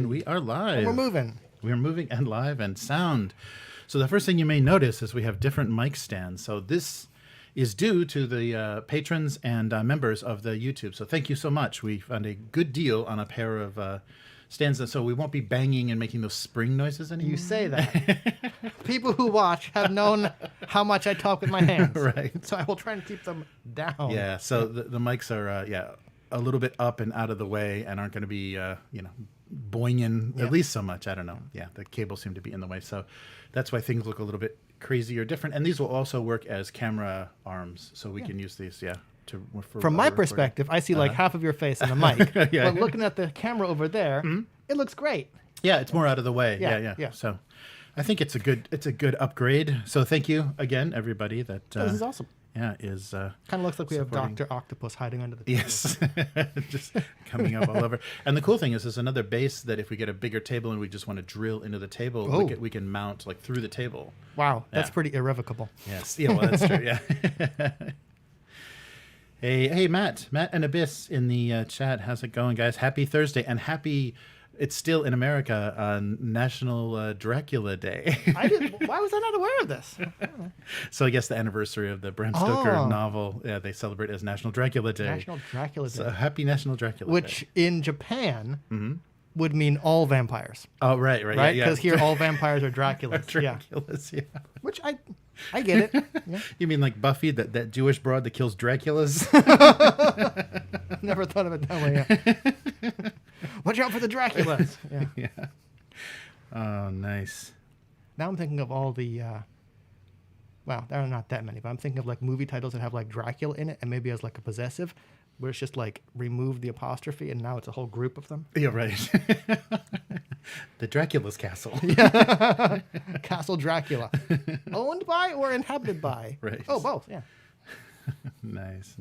And we are live. And we're moving. We're moving and live and sound. So the first thing you may notice is we have different mic stands. So this is due to the patrons and members of the YouTube. So thank you so much. We found a good deal on a pair of stands, so we won't be banging and making those spring noises anymore. You say that. People who watch have known how much I talk with my hands. Right. So I will try and keep them down. Yeah, so the mics are, a little bit up and out of the way and aren't going to be, boinging at least so much. I don't know. Yeah, the cables seem to be in the way. So that's why things look a little bit crazy or different. And these will also work as camera arms. So we can use these, From my perspective, I see like half of your face in the mic. But looking at the camera over there, it looks great. Yeah, it's more out of the way. Yeah. So I think it's a good upgrade. So thank you again, everybody. This is awesome. Yeah, is kind of looks like we have Dr. Octopus hiding under the table. Yes, just coming up all over. And the cool thing is, there's another base that if we get a bigger table and we just want to drill into the table, we can mount like through the table. Wow, that's pretty irrevocable. Yes, yeah, well, that's true. Yeah. Hey, Matt and Abyss in the chat. How's it going, guys? Happy Thursday and happy. It's still in America National Dracula Day. Why was I not aware of this? So I guess the anniversary of the Bram Stoker novel, they celebrate as National Dracula Day. National Dracula Day. So happy National Dracula Day. Which in Japan would mean all vampires. Oh, right. Right? Because here all vampires are Draculas. Draculas, yeah. Which I get it. Yeah. You mean like Buffy, that Jewish broad that kills Draculas? Never thought of it that way, yeah. Watch out for the Draculas. Yeah. Oh, nice. Now I'm thinking of all the, well, there are not that many, but I'm thinking of like movie titles that have like Dracula in it and maybe as like a possessive, where it's just like remove the apostrophe and now it's a whole group of them. Yeah, right. The Dracula's castle. Yeah. Castle Dracula. Owned by or inhabited by? Right. Oh, both, yeah. Nice.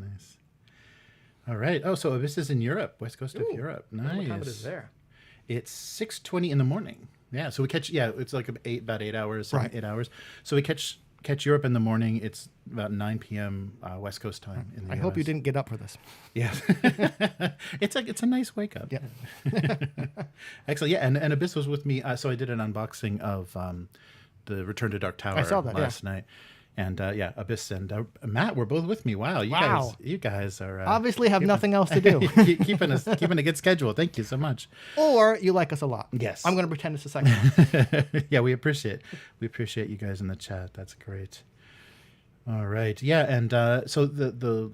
All right. Oh, so this is in Europe, west coast of Europe. Nice. What time it is there? It's 6:20 in the morning. Yeah, so we catch. Yeah, it's like about 8 hours. Right. 8 hours. So we catch Europe in the morning. It's about 9 p.m. West Coast time. In the I hope you didn't get up for this. Yeah. It's a nice wake up. Yeah. Excellent. Yeah, and Abyss was with me. So I did an unboxing of the Return to Dark Tower last night. And Abyss and Matt were both with me. Wow, you guys are obviously have nothing else to do. keeping a good schedule. Thank you so much. Or you like us a lot. Yes, I'm going to pretend it's the second one. Yeah, we appreciate you guys in the chat. That's great. All right, yeah, and so the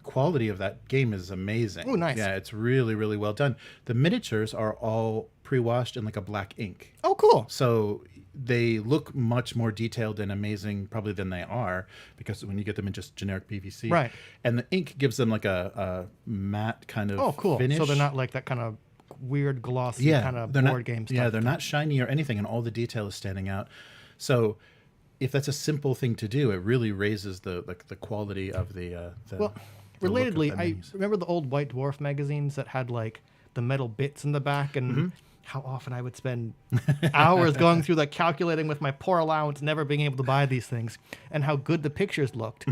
quality of that game is amazing. Oh, nice. Yeah, it's really, really well done. The miniatures are all pre-washed in like a black ink. Oh, cool. So they look much more detailed and amazing probably than they are, because when you get them in just generic PVC. Right. And the ink gives them like a matte kind of finish. So they're not like that kind of weird glossy kind of board game stuff. Yeah, they're not shiny or anything, and all the detail is standing out. So if that's a simple thing to do, it really raises the quality of the relatedly, I remember the old White Dwarf magazines that had like the metal bits in the back, and how often I would spend hours going through like calculating with my poor allowance, never being able to buy these things, and how good the pictures looked.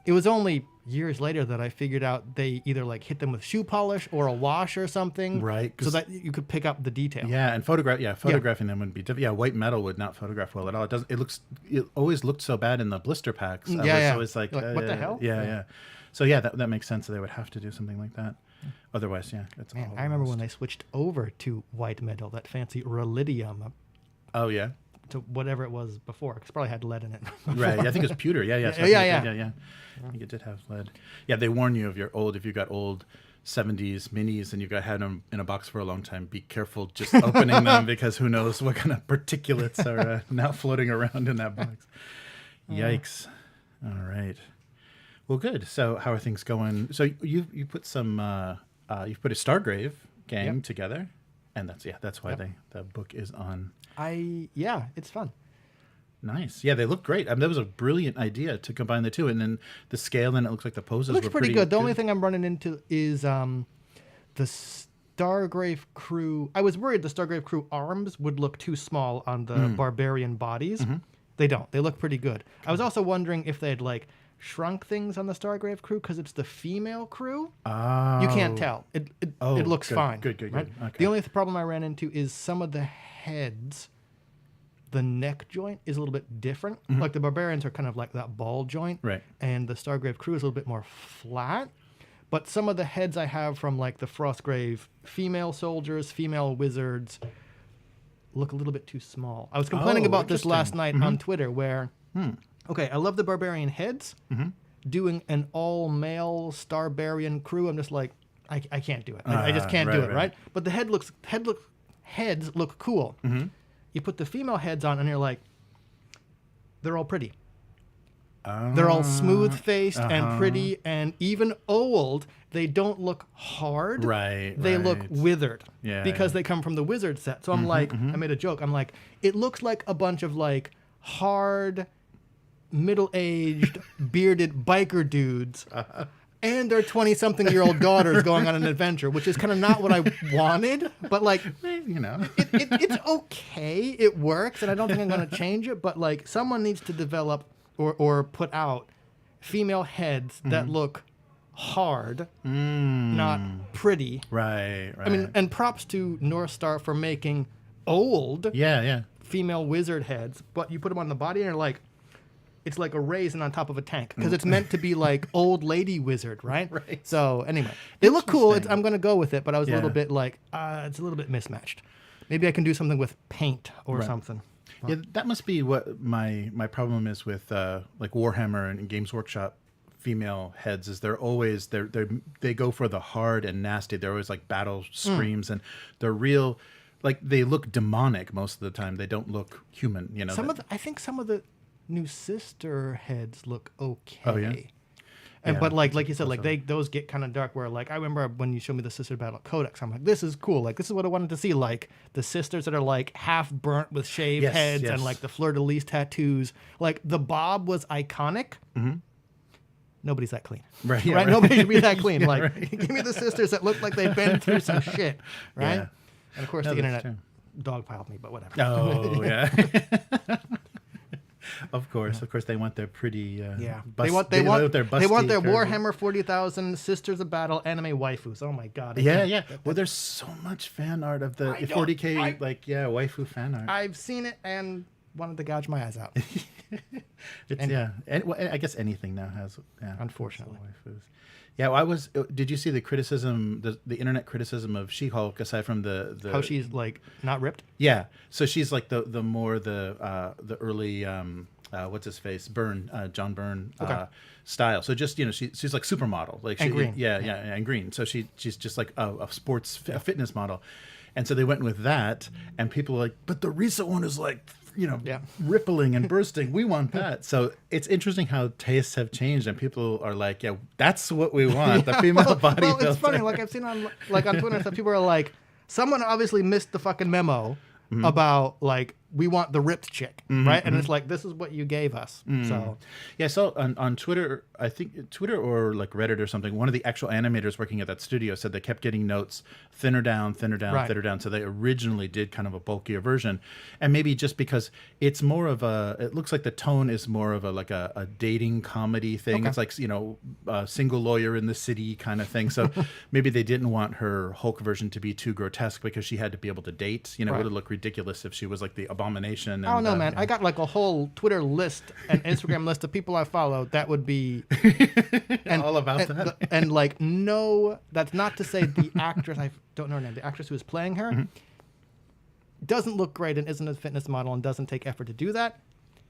It was only years later that I figured out they either like hit them with shoe polish or a wash or something, right? So that you could pick up the detail. Yeah, and photographing them would be difficult. Yeah, white metal would not photograph well at all. It always looked so bad in the blister packs. I was always like what the hell? Yeah. So yeah, that makes sense. So they would have to do something like that. Otherwise, it's Man, I remember when they switched over to white metal, that fancy Relidium. Oh yeah. To whatever it was before, because probably had lead in it. Right. I think it was pewter. Yeah. Yeah. I think it did have lead. Yeah, they warn you if you got old 70s minis and had them in a box for a long time, be careful just opening them, because who knows what kind of particulates are now floating around in that box. Yikes. All right. Well, good. So how are things going? So you put some you've put a Stargrave game together, and that's why the book is on. It's fun. Nice. Yeah, they look great. I mean, that was a brilliant idea to combine the two, and then the scale, and it looks like the poses looks pretty good. The only thing I'm running into is the Stargrave crew. I was worried the Stargrave crew arms would look too small on the barbarian bodies. They don't. They look pretty good. I was also wondering if they'd like shrunk things on the Stargrave crew because it's the female crew. Oh. You can't tell. It looks good, fine. Good. Right? Okay. The only problem I ran into is some of the heads, the neck joint is a little bit different. Mm-hmm. Like the barbarians are kind of like that ball joint. Right. And the Stargrave crew is a little bit more flat. But some of the heads I have from like the Frostgrave female soldiers, female wizards, look a little bit too small. I was complaining about this last night on Twitter where, okay, I love the barbarian heads. Doing an all-male Starbarian crew, I'm just like, I can't do it. I just can't do it, right? But the heads look cool. You put the female heads on and you're like, they're all pretty. They're all smooth-faced and pretty, and even old, they don't look hard. Right. They look withered. Yeah. Because they come from the wizard set. So I'm like, I made a joke. I'm like, it looks like a bunch of like hard, middle-aged, bearded biker dudes. And their 20-something-year-old daughters going on an adventure, which is kind of not what I wanted. But like, it's okay. It works, and I don't think I'm going to change it. But like, someone needs to develop or put out female heads that look hard, not pretty. Right. I mean, and props to North Star for making old female wizard heads, but you put them on the body and you're like, it's like a raisin on top of a tank because it's meant to be like old lady wizard, right? Right. So anyway, they look cool. I'm going to go with it, but I was a little bit like, it's a little bit mismatched. Maybe I can do something with paint or something. Yeah, that must be what my problem is with like Warhammer and Games Workshop female heads is they're always they go for the hard and nasty. They're always like battle screams and they're real, like they look demonic most of the time. They don't look human, you know. I think some of the new sister heads look okay. Oh yeah. And but like you said, like those get kind of dark. Where like I remember when you showed me the Sister Battle Codex, I'm like, this is cool. Like this is what I wanted to see. Like the sisters that are like half burnt with shaved heads and like the fleur de lis tattoos. Like the Bob was iconic. Nobody's that clean, right? Yeah, right. Nobody should be that clean. Give me the sisters that look like they've been through some shit, right? Yeah. And of course the internet dogpiled me, but whatever. Oh yeah. Of course, they want their pretty. They want their Warhammer Warhammer 40,000 Sisters of Battle anime waifus. Oh my god! Well, there's so much fan art of the 40K waifu fan art. I've seen it and wanted to gouge my eyes out. I guess anything now has. Yeah, unfortunately. Waifus. Yeah, did you see the criticism, the internet criticism of She-Hulk aside from the how she's like not ripped? Yeah, so she's like the early what's his face John Byrne style. So just she's like supermodel, like green. And green. So she's just like a sports fitness model, and so they went with that, and people were like, but the recent one is like rippling and bursting. We want that. So it's interesting how tastes have changed, and people are like, yeah, that's what we want. The female body. Well, it's funny. Like I've seen on Twitter and stuff, people are like, someone obviously missed the fucking memo about like we want the ripped chick, right? And it's like, this is what you gave us. So yeah, so on Twitter, I think Twitter or like Reddit or something, one of the actual animators working at that studio said they kept getting notes thinner down. So they originally did kind of a bulkier version, and maybe just because it's more of it looks like the tone is more of a dating comedy thing. It's like a single lawyer in the city kind of thing. So maybe they didn't want her Hulk version to be too grotesque because she had to be able to date. It would look ridiculous if she was like the abomination. I don't know, man. I got like a whole Twitter list and Instagram list of people I follow that would be all about that. And like, no, that's not to say the actress, I don't know her name, the actress who is playing her doesn't look great and isn't a fitness model and doesn't take effort to do that.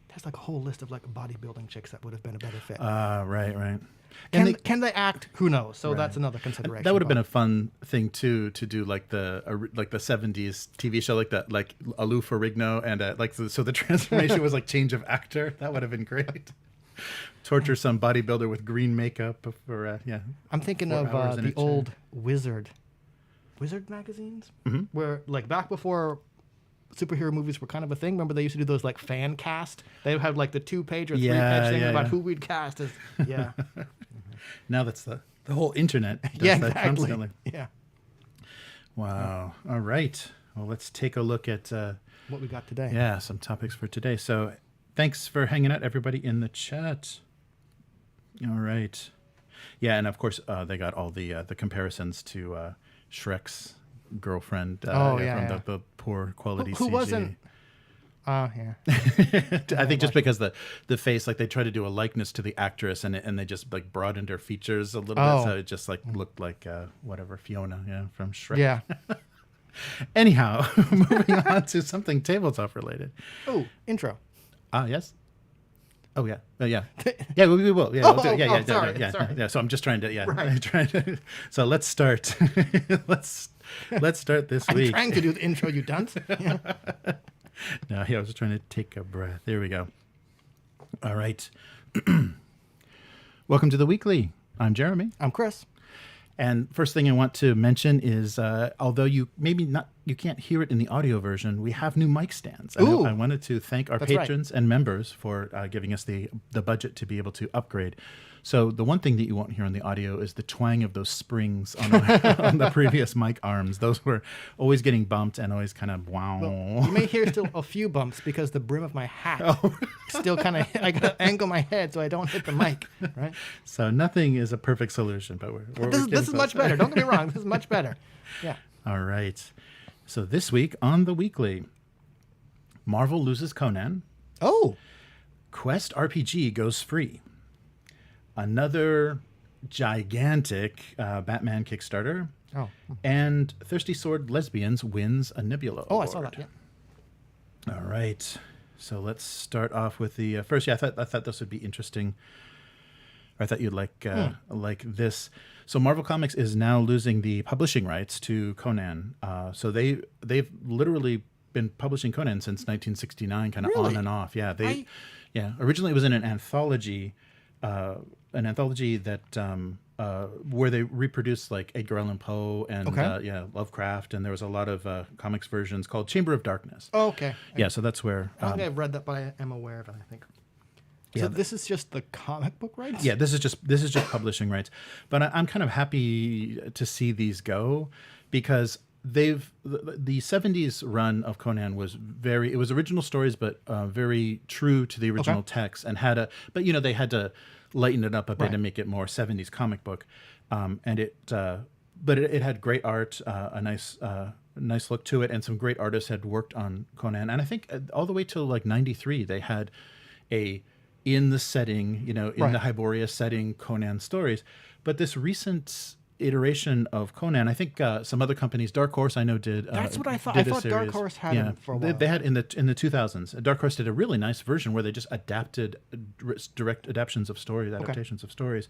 There's like a whole list of like bodybuilding chicks that would have been a better fit. Right. Can they act? Who knows? So that's another consideration. That would have been a fun thing too, to do like the 70s TV show like that, like Alou Ferrigno, and so the transformation was like change of actor. That would have been great. Torture some bodybuilder with green makeup for I'm thinking of the old Wizard magazines, where like back before superhero movies were kind of a thing. Remember they used to do those like fan cast? They would have like the 2-page or 3-page thing about who we'd cast as. Yeah. Now that's the whole internet does that constantly. Yeah. Wow. All right. Well, let's take a look at what we got today. Yeah, some topics for today. So thanks for hanging out, everybody in the chat. All right. Yeah, and of course they got all the comparisons to Shrek's girlfriend from the poor quality who CG. wasn't. Oh, yeah. I think just because the face, like they tried to do a likeness to the actress and they just like broadened her features a little bit, so it just like looked like whatever Fiona, from Shrek. Yeah. Anyhow, moving on to something tabletop related. Oh, intro. Yes. Oh yeah, yeah. We will. Yeah, we'll do it. Sorry. So I'm just trying to, Right. So let's start. let's start this week. I'm trying to do the intro, you dunce. Yeah. No, I was just trying to take a breath. There we go. All right. Welcome to the weekly. I'm Jeremy. I'm Chris. And first thing I want to mention is, although you can't hear it in the audio version, we have new mic stands. I wanted to thank our patrons and members for giving us the budget to be able to upgrade. So the one thing that you won't hear on the audio is the twang of those springs on the previous mic arms. Those were always getting bumped and always kind of wow. Well, you may hear still a few bumps because the brim of my hat still kind of, I got to angle my head so I don't hit the mic, right? So nothing is a perfect solution, but this is much better. Don't get me wrong. This is much better. Yeah. All right. So this week on the weekly, Marvel loses Conan. Oh. Quest RPG goes free. Another gigantic Batman Kickstarter. Oh. And Thirsty Sword Lesbians wins a Nebula Award. I saw that, yeah. All right. So let's start off with the first. Yeah, I thought this would be interesting. I thought you'd like this. So Marvel Comics is now losing the publishing rights to Conan. So they've literally been publishing Conan since 1969, kind of on and off. Yeah, originally it was in an anthology that where they reproduced like Edgar Allan Poe and Lovecraft, and there was a lot of comics versions called Chamber of Darkness. Oh, okay. Yeah, so that's where I think I've read that, but I am aware of it, I think. So this is just the comic book rights? Yeah, this is just publishing rights. But I'm kind of happy to see these go because the 70s run of Conan was it was original stories, but very true to the original text, and but they had to lighten it up a bit and make it more 70s comic book. But it had great art, a nice look to it, and some great artists had worked on Conan. And I think all the way till like 93, they had in the setting, in the Hyboria setting, Conan stories. But this recent iteration of Conan, I think some other companies, Dark Horse, I know did. That's what I thought. I thought Dark Horse had it for a while. They had in the 2000s. Dark Horse did a really nice version where they just adapted direct adaptations of stories, adaptations of stories.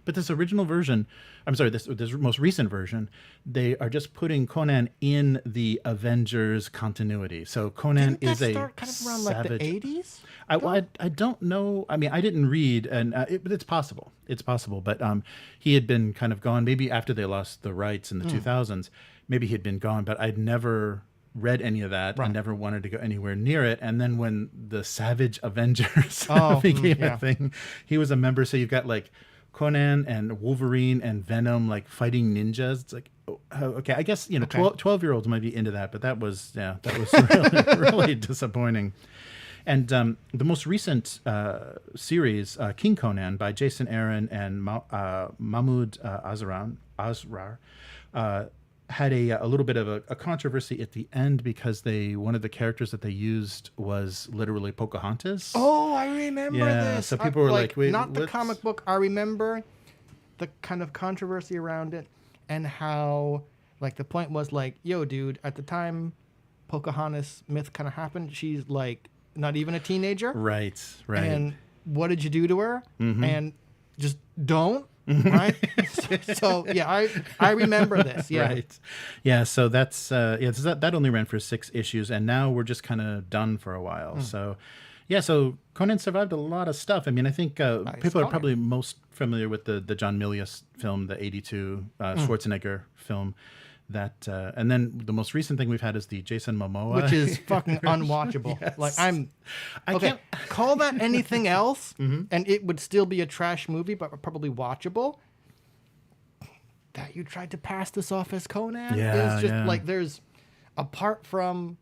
But this original version, this most recent version, they are just putting Conan in the Avengers continuity. So Conan is a start kind of around like the 80s? I don't know. I mean, I didn't read, but it's possible. It's possible. But he had been kind of gone. Maybe after they lost the rights in the 2000s, maybe he had been gone. But I'd never read any of that. I never wanted to go anywhere near it. And then when the Savage Avengers became a thing, he was a member. So you've got like Conan and Wolverine and Venom like fighting ninjas. It's like, okay, I guess 12-year-olds might be into that, but that was really, really disappointing. And the most recent series, King Conan by Jason Aaron and Mahmoud Asrar, had a little bit of a controversy at the end because one of the characters that they used was literally Pocahontas. Oh, I remember this. So people were like, wait, not the comic book. I remember the kind of controversy around it and how like the point was like, yo, dude, at the time Pocahontas myth kind of happened, she's like not even a teenager. Right. And what did you do to her? Mm-hmm. And just don't. Right. So yeah, I remember this. Yeah. Right. Yeah. So that's that only ran for 6 issues, and now we're just kind of done for a while. So so Conan survived a lot of stuff. I mean, I think people are probably most familiar with the John Milius film, the 82 Schwarzenegger film. That and then the most recent thing we've had is the Jason Momoa, which is fucking unwatchable. Yes. Like I can't call that anything else, and it would still be a trash movie, but probably watchable. That you tried to pass this off as Conan is just like there's apart from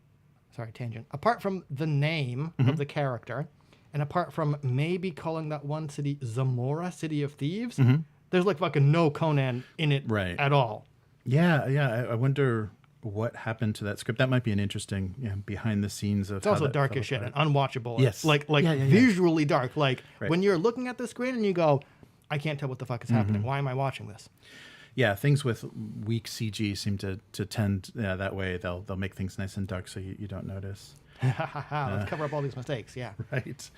the name of the character And apart from maybe calling that one city Zamora, City of Thieves, Mm-hmm. there's like fucking no Conan in it at all. Yeah. I wonder what happened to that script. That might be an interesting behind the scenes of. It's also dark as shit and unwatchable. Yes. Like visually dark. Like when you're looking at the screen and you go, I can't tell what the fuck is happening. Why am I watching this? Yeah, things with weak CG seem to tend that way. They'll make things nice and dark so you don't notice. Let's cover up all these mistakes. Yeah. Right.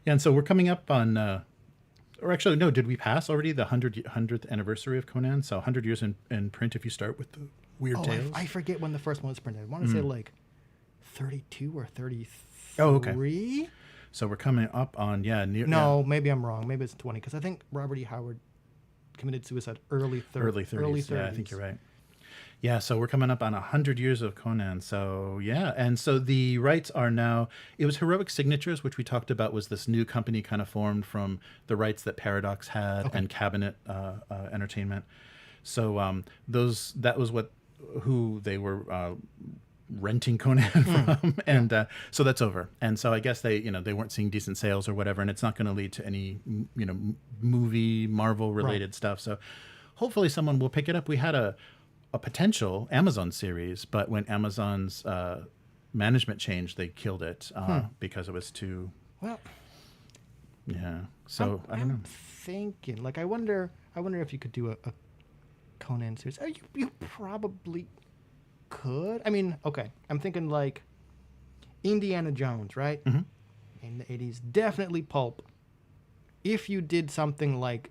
Yeah, and so we're coming up on, or actually, no, did we pass already the 100th anniversary of Conan? So 100 years in print if you start with the Weird Tales. I forget when the first one was printed. I want to say like 32 or 33. Oh, okay. So we're coming up on, maybe I'm wrong. Maybe it's 20 because I think Robert E. Howard committed suicide early 30s. Yeah, I think you're right. Yeah, so we're coming up on 100 years of Conan. So, yeah. And so the rights are now, it was Heroic Signatures, which we talked about was this new company kind of formed from the rights that Paradox had and Cabinet Entertainment. So that was who they were renting Conan from. And so that's over. And so I guess they weren't seeing decent sales or whatever, and it's not going to lead to any, movie, Marvel related stuff. So hopefully someone will pick it up. We had a potential Amazon series, but when Amazon's management changed, they killed it because it was too. Well, yeah. So I don't know. I'm thinking, like, I wonder if you could do a Conan series. You probably could. I mean, okay. I'm thinking like Indiana Jones, right? Mm-hmm. In the 80s, definitely pulp. If you did something like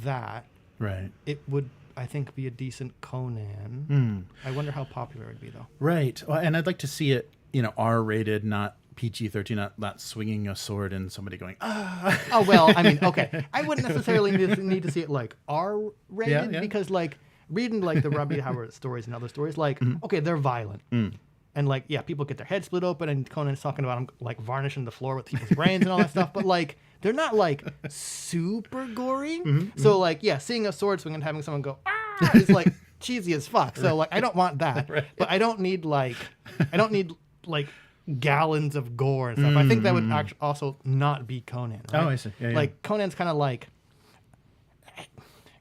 that, right, it would, I think, be a decent Conan. I wonder how popular it would be, though. Right. Well, and I'd like to see it, R-rated, not PG-13, not swinging a sword and somebody going, ah. Oh, well, I mean, okay. I wouldn't necessarily need to see it, like, R-rated, because, like, reading, like, the Robbie Howard stories and other stories, like, okay, they're violent. And, like, yeah, people get their heads split open, and Conan's talking about them, like, varnishing the floor with people's brains and all that stuff, but, like, they're not, like, super gory. So, like, yeah, seeing a sword swing and having someone go, ah, is, like, cheesy as fuck. So, like, I don't want that. Right. But I don't need, like, gallons of gore and stuff. I think that would also not be Conan, right? Oh, I see. Yeah, like, Conan's kind of like...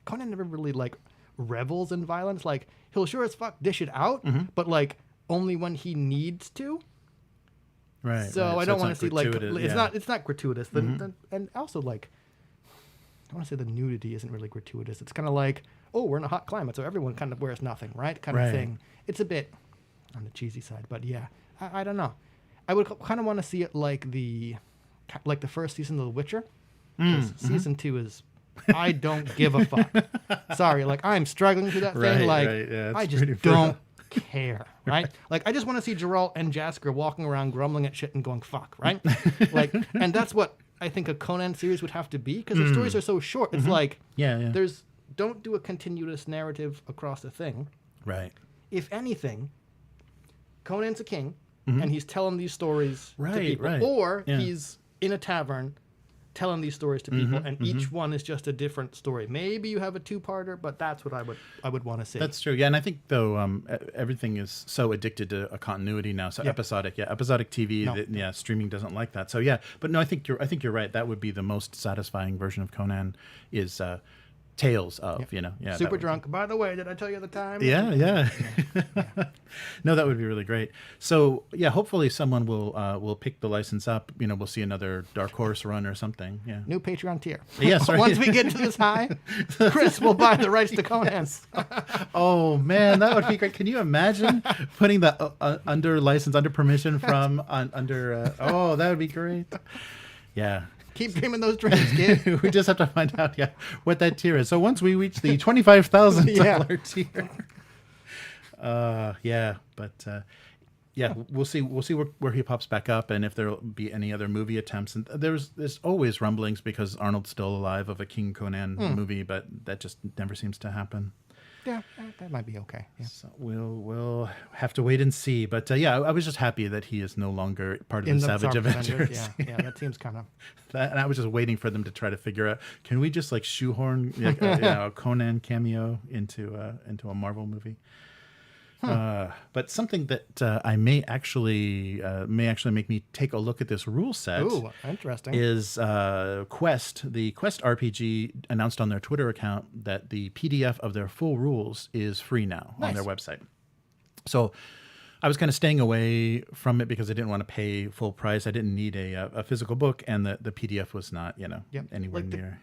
Conan never really, like, revels in violence. Like, he'll sure as fuck dish it out, but, like, only when he needs to. Right. So right. I don't want to see like it's not gratuitous. And also like I want to say the nudity isn't really gratuitous. It's kind of like, oh, we're in a hot climate, so everyone kind of wears nothing, right? Kind of thing. It's a bit on the cheesy side, but yeah, I don't know. I would kind of want to see it like the first season of The Witcher. Season 2 is I don't give a fuck. Sorry, like I'm struggling through that thing. Like yeah, I just don't care, right? Like I just want to see Geralt and Jasker walking around grumbling at shit and going fuck, right? Like, and that's what I think a Conan series would have to be because the stories are so short. It's like there's don't do a continuous narrative across the thing. Right. If anything, Conan's a king and he's telling these stories to people, or he's in a tavern telling these stories to people, and each one is just a different story. Maybe you have a two-parter, but that's what I would want to see. That's true. Yeah, and I think though everything is so addicted to a continuity now. So episodic TV. Streaming doesn't like that. So yeah, but no, I think you're right. That would be the most satisfying version of Conan is tales of super drunk. By the way, did I tell you the time? Yeah. No, that would be really great. So yeah, hopefully someone will pick the license up. We'll see another Dark Horse run or something. Yeah, new Patreon tier. Yes, right. Once we get to this high, Chris will buy the rights to Conan. Oh man, that would be great. Can you imagine putting the under license, under permission from under? That would be great. Yeah. Keep dreaming those dreams, kid. We just have to find out, what that tier is. So once we reach the $25,000 tier, we'll see where he pops back up, and if there'll be any other movie attempts. And there's always rumblings because Arnold's still alive of a King Conan movie, but that just never seems to happen. Yeah, that might be okay. Yeah. So we'll have to wait and see. But I was just happy that he is no longer part of the Savage Avengers. Yeah, that seems kind of. And I was just waiting for them to try to figure out, can we just like shoehorn a Conan cameo into a Marvel movie? But something that I may actually make me take a look at this rule set. Ooh, interesting. Is Quest. The Quest RPG announced on their Twitter account that the PDF of their full rules is free now on their website. So I was kind of staying away from it because I didn't want to pay full price. I didn't need a physical book, and the PDF was not, anywhere near.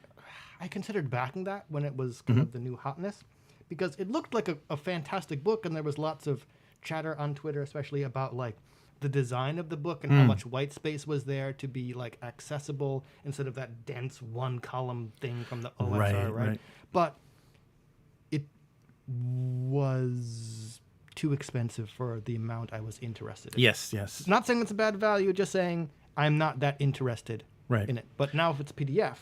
I considered backing that when it was kind of the new hotness, because it looked like a fantastic book, and there was lots of chatter on Twitter, especially about like the design of the book and how much white space was there to be like accessible instead of that dense one column thing from the OSR, right? But it was too expensive for the amount I was interested in. Yes. Not saying it's a bad value, just saying I'm not that interested in it. But now if it's PDF,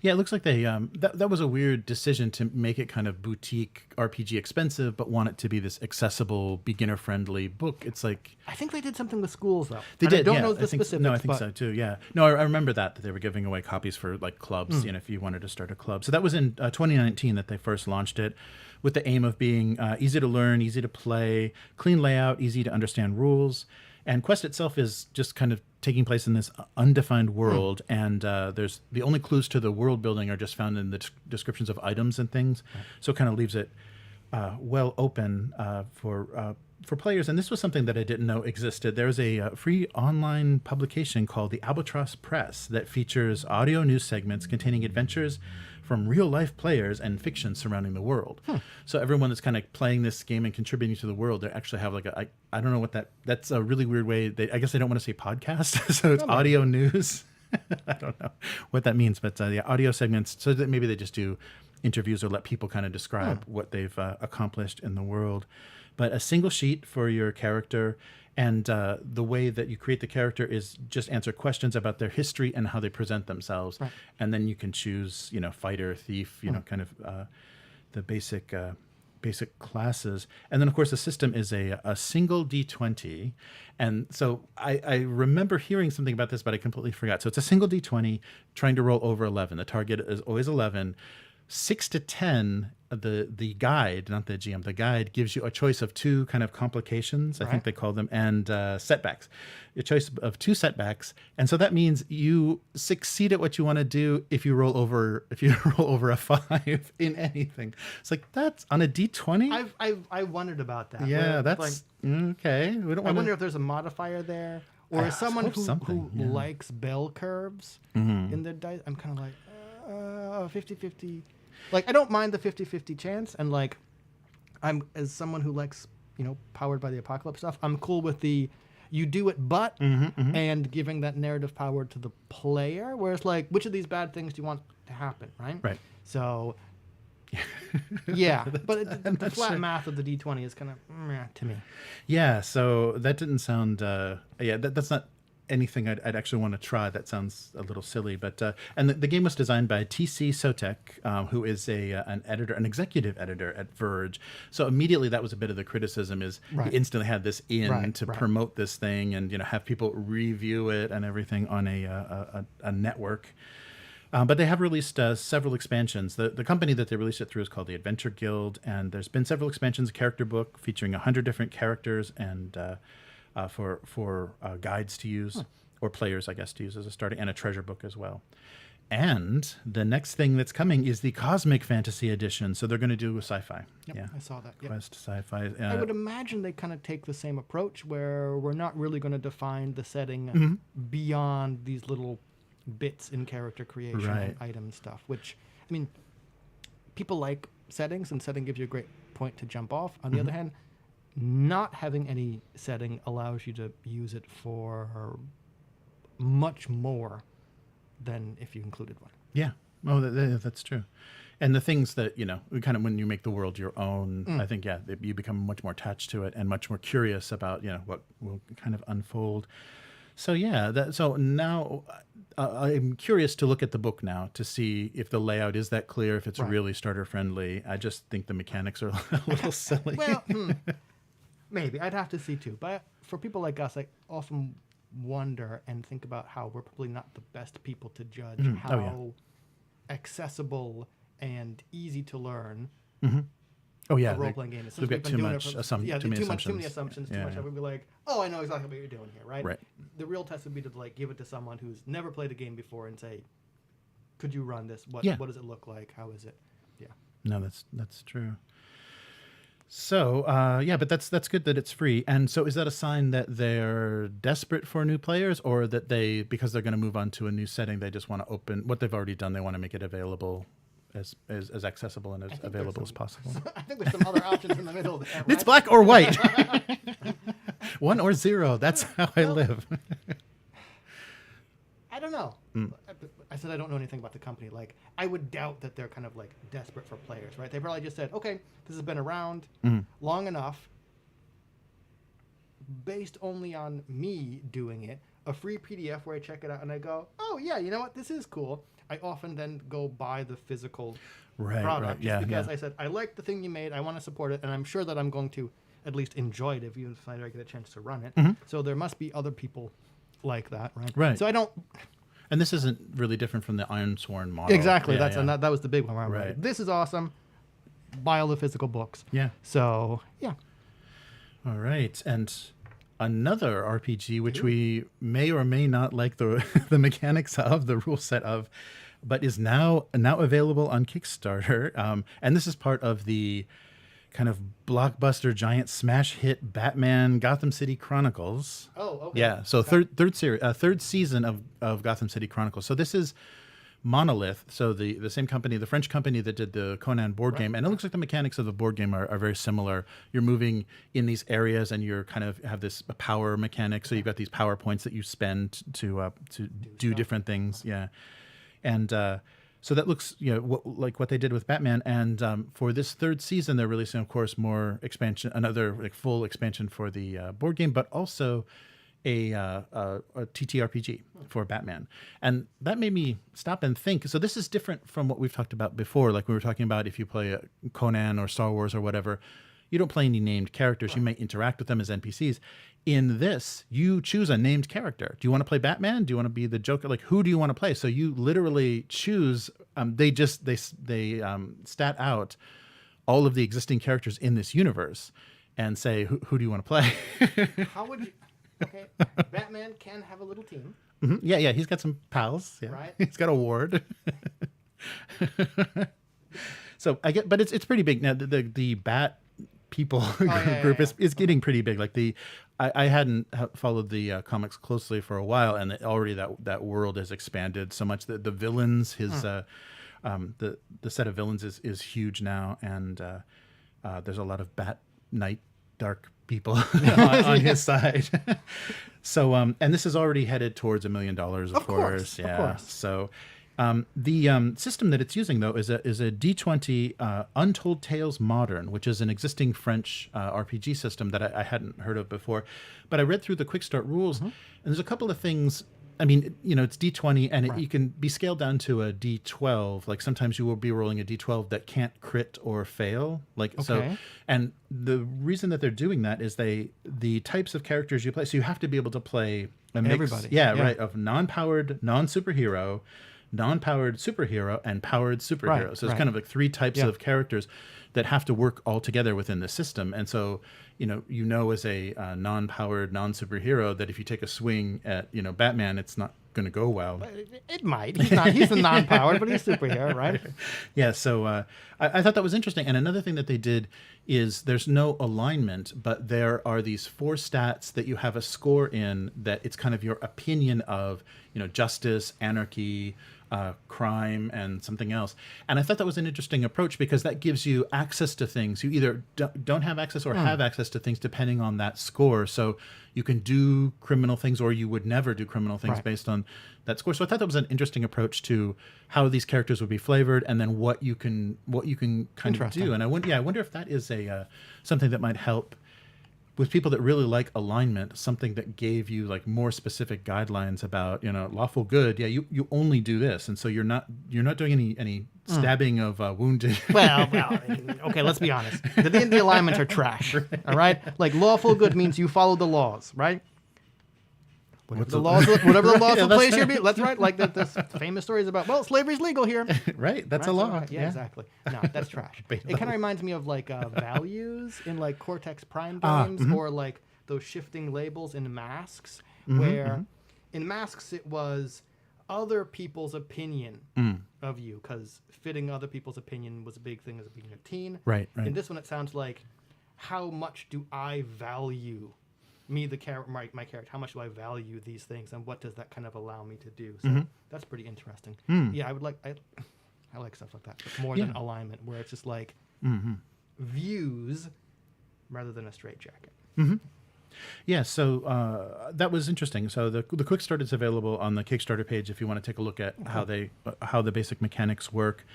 it looks like they that was a weird decision to make it kind of boutique RPG expensive, but want it to be this accessible, beginner friendly book. It's like, I think they did something with schools though. They did. I don't know the specifics. No, I think so too. Yeah. No, I remember that they were giving away copies for like clubs. If you wanted to start a club. So that was in 2019 that they first launched it, with the aim of being easy to learn, easy to play, clean layout, easy to understand rules. And Quest itself is just kind of taking place in this undefined world, and there's the only clues to the world building are just found in the descriptions of items and things. So it kind of leaves it well open for players. And this was something that I didn't know existed. There's a free online publication called the Albatross Press that features audio news segments containing adventures from real-life players and fiction surrounding the world. So everyone that's kind of playing this game and contributing to the world, they actually have like I don't know what that's a really weird way. I guess they don't want to say podcast, so it's audio news. I don't know what that means, but the audio segments, so that maybe they just do interviews or let people kind of describe what they've accomplished in the world. But a single sheet for your character, and the way that you create the character is just answer questions about their history and how they present themselves. And then you can choose, fighter, thief, kind of the basic classes. And then, of course, the system is a single D20. And so I remember hearing something about this, but I completely forgot. So it's a single D20 trying to roll over 11. The target is always 11. 6 to 10, the guide, not the GM, the guide gives you a choice of two kind of complications, I think they call them, and setbacks. A choice of two setbacks. And so that means you succeed at what you want to do if you roll over a 5 in anything. It's like, that's on a D20? I wondered about that. Yeah, that's okay. We don't I wonder if there's a modifier there, or as someone who likes bell curves in their dice, I'm kind of like 50-50. Like, I don't mind the 50-50 chance, and like, I'm, as someone who likes, powered by the apocalypse stuff, I'm cool with the you do it but and giving that narrative power to the player, where it's like, which of these bad things do you want to happen, right? So yeah, but the flat math of the D20 is kind of meh to me. Yeah, so that didn't sound that's not anything I'd actually want to try. That sounds a little silly, but and the game was designed by T.C. Sotek, who is an editor, an executive editor at Verge. So immediately that was a bit of the criticism, is he instantly had this to promote this thing and have people review it and everything on a network. But they have released several expansions. The company that they released it through is called the Adventure Guild, and there's been several expansions, a character book featuring 100 different characters and for guides to use, or players, I guess, to use as a starting, and a treasure book as well. And the next thing that's coming is the Cosmic Fantasy Edition. So they're going to do a sci-fi. Yep, I saw that. Yep. Quest sci-fi. I would imagine they kind of take the same approach, where we're not really going to define the setting beyond these little bits in character creation and item stuff, which, I mean, people like settings, and setting gives you a great point to jump off. On the other hand, not having any setting allows you to use it for much more than if you included one. Yeah. Oh, that's true. And the things that, kind of, when you make the world your own, I think, you become much more attached to it and much more curious about, what will kind of unfold. So, so now I'm curious to look at the book now to see if the layout is that clear, if it's really starter friendly. I just think the mechanics are a little silly. Well, maybe. I'd have to see too. But for people like us, I often wonder and think about how we're probably not the best people to judge how accessible and easy to learn Oh yeah, a role-playing game is. We've got too many assumptions. Too many assumptions. Too much. I would be like, oh, I know exactly what you're doing here, right? Right. The real test would be to like give it to someone who's never played a game before and say, could you run this? What does it look like? How is it? Yeah. No, that's true. So, but that's good that it's free. And so is that a sign that they're desperate for new players, or that because they're going to move on to a new setting, they just want to open what they've already done, they want to make it available as accessible and as available as possible? I think there's some other options in the middle there, right? It's black or white. 1 or 0. That's how I live. I don't know. I said I don't know anything about the company. Like, I would doubt that they're kind of like desperate for players, right? They probably just said, okay, this has been around long enough, based only on me doing it, a free PDF where I check it out and I go, oh yeah, you know what, this is cool. I often then go buy the physical product because I said, I like the thing you made, I want to support it, and I'm sure that I'm going to at least enjoy it even if I don't get a chance to run it. So there must be other people like that, right? Right. So I don't... And this isn't really different from the Ironsworn model. Exactly. And that was the big one. Where I'm like, this is awesome. Buy all the physical books. Yeah. So, yeah. All right. And another RPG, which we may or may not like the mechanics of, the rule set of, but is now available on Kickstarter. And this is part of the kind of blockbuster giant smash hit Batman Gotham City Chronicles. Oh, okay. Yeah, so third season of Gotham City Chronicles. So this is Monolith, so the same company, the French company that did the Conan board game, and it looks like the mechanics of the board game are very similar. You're moving in these areas, and you're kind of have this power mechanic. So you've got these power points that you spend to do different things. Yeah, and so that looks, like what they did with Batman. And for this third season, they're releasing, of course, more expansion, another full expansion for the board game, but also a TTRPG for Batman. And that made me stop and think. So this is different from what we've talked about before. Like we were talking about, if you play Conan or Star Wars or whatever, you don't play any named characters. You may interact with them as NPCs. In this, you choose a named character. Do you want to play Batman? Do you want to be the Joker? Like, who do you want to play? So you literally choose. They stat out all of the existing characters in this universe and say, who do you want to play? How would you? Okay, Batman can have a little team. Yeah, he's got some pals. Yeah. Right. He's got a ward. So I get, but it's pretty big now. The Bat people group is getting pretty big. Like I hadn't followed the comics closely for a while, and already that world has expanded so much that the villains, the set of villains is huge now, and there's a lot of Bat Knight Dark people on his side. So and this is already headed towards $1 million, of course. Yeah. Of course. So the system that it's using, though, is a D20 Untold Tales Modern, which is an existing French RPG system that I hadn't heard of before. But I read through the Quick Start rules, and there's a couple of things. I mean, it's D20, and you can be scaled down to a D12. Like sometimes you will be rolling a D12 that can't crit or fail. So, and the reason that they're doing that is the types of characters you play. So you have to be able to play a mix, everybody. Right, of non-powered, non-superhero, non-powered superhero, and powered superhero. So it's kind of like 3 types of characters that have to work all together within the system. And so, as a non-powered, non-superhero, that if you take a swing at, Batman, it's not going to go well. It might. He's a non-powered, but he's a superhero, right? Yeah, so I thought that was interesting. And another thing that they did is there's no alignment, but there are these 4 stats that you have a score in that it's kind of your opinion of, justice, anarchy, crime, and something else. And I thought that was an interesting approach because that gives you access to things. You either don't have access or have access to things depending on that score. So you can do criminal things, or you would never do criminal things based on that score. So I thought that was an interesting approach to how these characters would be flavored, and then what you can kind of do. And I wonder if that is something that might help with people that really like alignment, something that gave you like more specific guidelines about, lawful good. Yeah, you only do this, and so you're not doing any stabbing of wounded. Well, okay, let's be honest. The alignments are trash. All right, like lawful good means you follow the laws, right? Whatever the laws Yeah, of place here be. That's right. Like there's famous stories about, well, slavery's legal here. Right, that's a Right, law. right. Yeah, exactly. No, that's trash. It kind of reminds me of like values in like Cortex Prime games, or like those shifting labels in Masks, where in Masks it was other people's opinion of you, because fitting other people's opinion was a big thing as being a teen. Right. In this one, it sounds like, how much do I value me, the my character? How much do I value these things, and what does that kind of allow me to do? So that's pretty interesting. Yeah, I like stuff like that. It's more than alignment, where it's just like views rather than a straitjacket. Yeah, so that was interesting. So the quick start is available on the Kickstarter page if you want to take a look at how the basic mechanics work.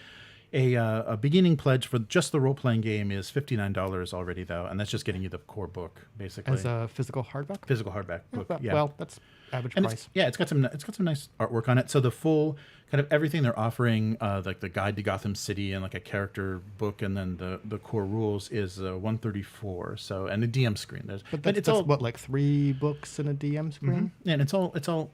A beginning pledge for just the role-playing game is $59 already, though, and that's just getting you the core book, basically. As a physical hardback? Physical hardback book, yeah. Well, that's average price. It's got some nice artwork on it. So the full kind of everything they're offering, like the guide to Gotham City and like a character book, and then the core rules is $134. So, and the DM screen. But it's all what, like 3 books in a DM screen? And it's all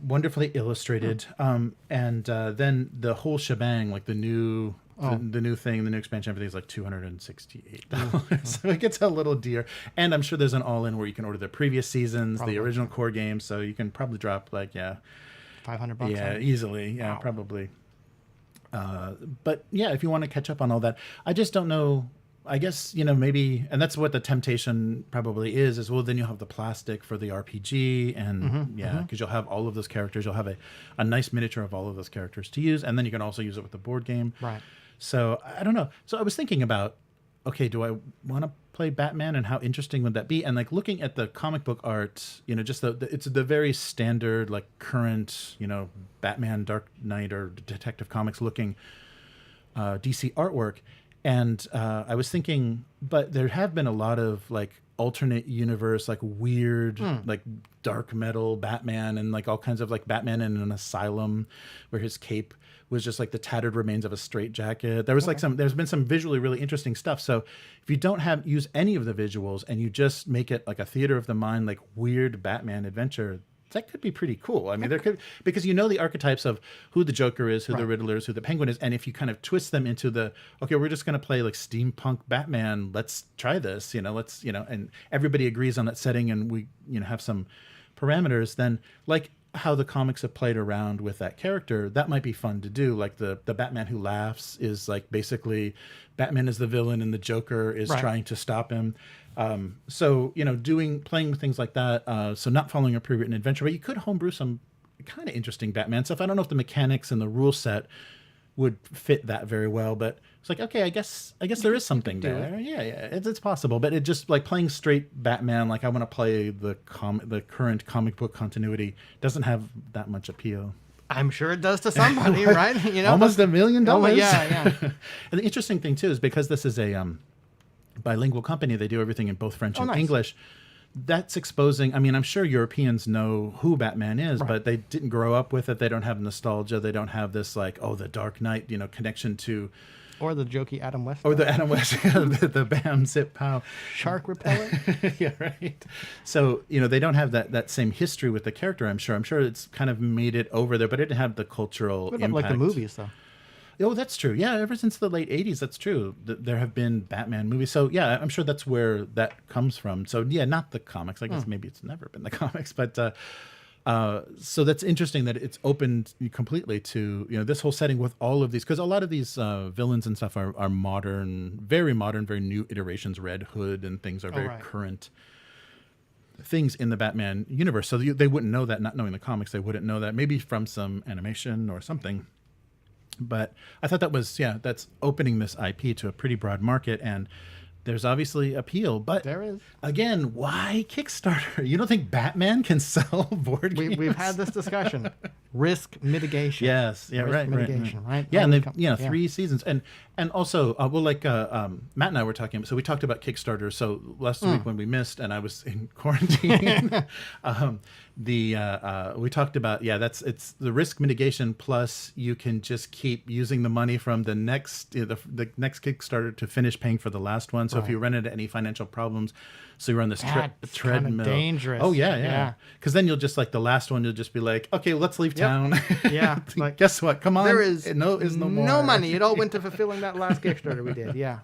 wonderfully illustrated, and then the whole shebang, like the new thing, the new expansion, everything's like $268. So it gets a little dear, and I'm sure there's an all-in where you can order the previous seasons, the original core game, so you can probably drop like $500. Easily, probably. But yeah, if you want to catch up on all that, I just don't know. I guess, maybe, and that's what the temptation probably is well, then you'll have the plastic for the RPG, and because you'll have all of those characters, you'll have a nice miniature of all of those characters to use, and then you can also use it with the board game. Right. So I don't know. So I was thinking about, okay, do I want to play Batman, and how interesting would that be? And like looking at the comic book art, just it's the very standard, like current, Batman, Dark Knight, or Detective Comics looking DC artwork. And I was thinking, but there have been a lot of like alternate universe, like weird, like dark metal Batman, and like all kinds of like Batman in an asylum where his cape was just like the tattered remains of a straitjacket. There was there's been some visually really interesting stuff. So if you don't use any of the visuals and you just make it like a theater of the mind, like weird Batman adventure, that could be pretty cool. I mean, there could, because the archetypes of who the Joker is, who the Riddler is, who the Penguin is, and if you kind of twist them into okay, we're just going to play like steampunk Batman. Let's try this, and everybody agrees on that setting, and we, have some parameters. Then, like how the comics have played around with that character, that might be fun to do. Like the Batman who laughs is like basically Batman is the villain, and the Joker is trying to stop him. So, playing with things like that. So not following a pre-written adventure, but you could homebrew some kind of interesting Batman stuff. I don't know if the mechanics and the rule set would fit that very well, but it's like, okay, I guess there is something there. Yeah, it's possible, but it just like playing straight Batman, like I want to play the current comic book continuity, doesn't have that much appeal. I'm sure it does to somebody, right? Almost $1 million. Yeah. And the interesting thing too is because this is a bilingual company, they do everything in both French and English. That's exposing, I mean, I'm sure Europeans know who Batman is, but they didn't grow up with it. They don't have nostalgia. They don't have this like, the Dark Knight, connection to... Or the jokey Adam West. Or the Adam West, the bam, zip, pow. Shark repellent. Yeah, right. So, they don't have that same history with the character, I'm sure. I'm sure it's kind of made it over there, but it didn't have the cultural impact. Like the movies, though. Oh, that's true. Yeah, ever since the late 80s, that's true. There have been Batman movies. So, yeah, I'm sure that's where that comes from. So, yeah, not the comics. I guess maybe it's never been the comics. But so that's interesting that it's opened completely to, this whole setting with all of these. Because a lot of these villains and stuff are modern, very new iterations. Red Hood and things are very current things in the Batman universe. So they wouldn't know that, not knowing the comics. They wouldn't know that. Maybe from some animation or something. But I thought that was, that's opening this IP to a pretty broad market, and there's obviously appeal. But there is. Again, why Kickstarter? You don't think Batman can sell board games? We've had this discussion. Risk mitigation. Yes. Yeah. Risk mitigation. Right. Yeah, and they've 3 seasons, and also Matt and I were talking. So we talked about Kickstarter. So last week when we missed, and I was in quarantine, we talked about it's the risk mitigation, plus you can just keep using the money from the next the next Kickstarter to finish paying for the last one. So if you run into any financial problems, So you're on this treadmill. Dangerous. Oh yeah. Because then you'll just like the last one, you'll just be like, okay, let's leave town. Yeah. Like, guess what? Come on. There is no more. No money. It all went to fulfilling that last Kickstarter we did. Yeah.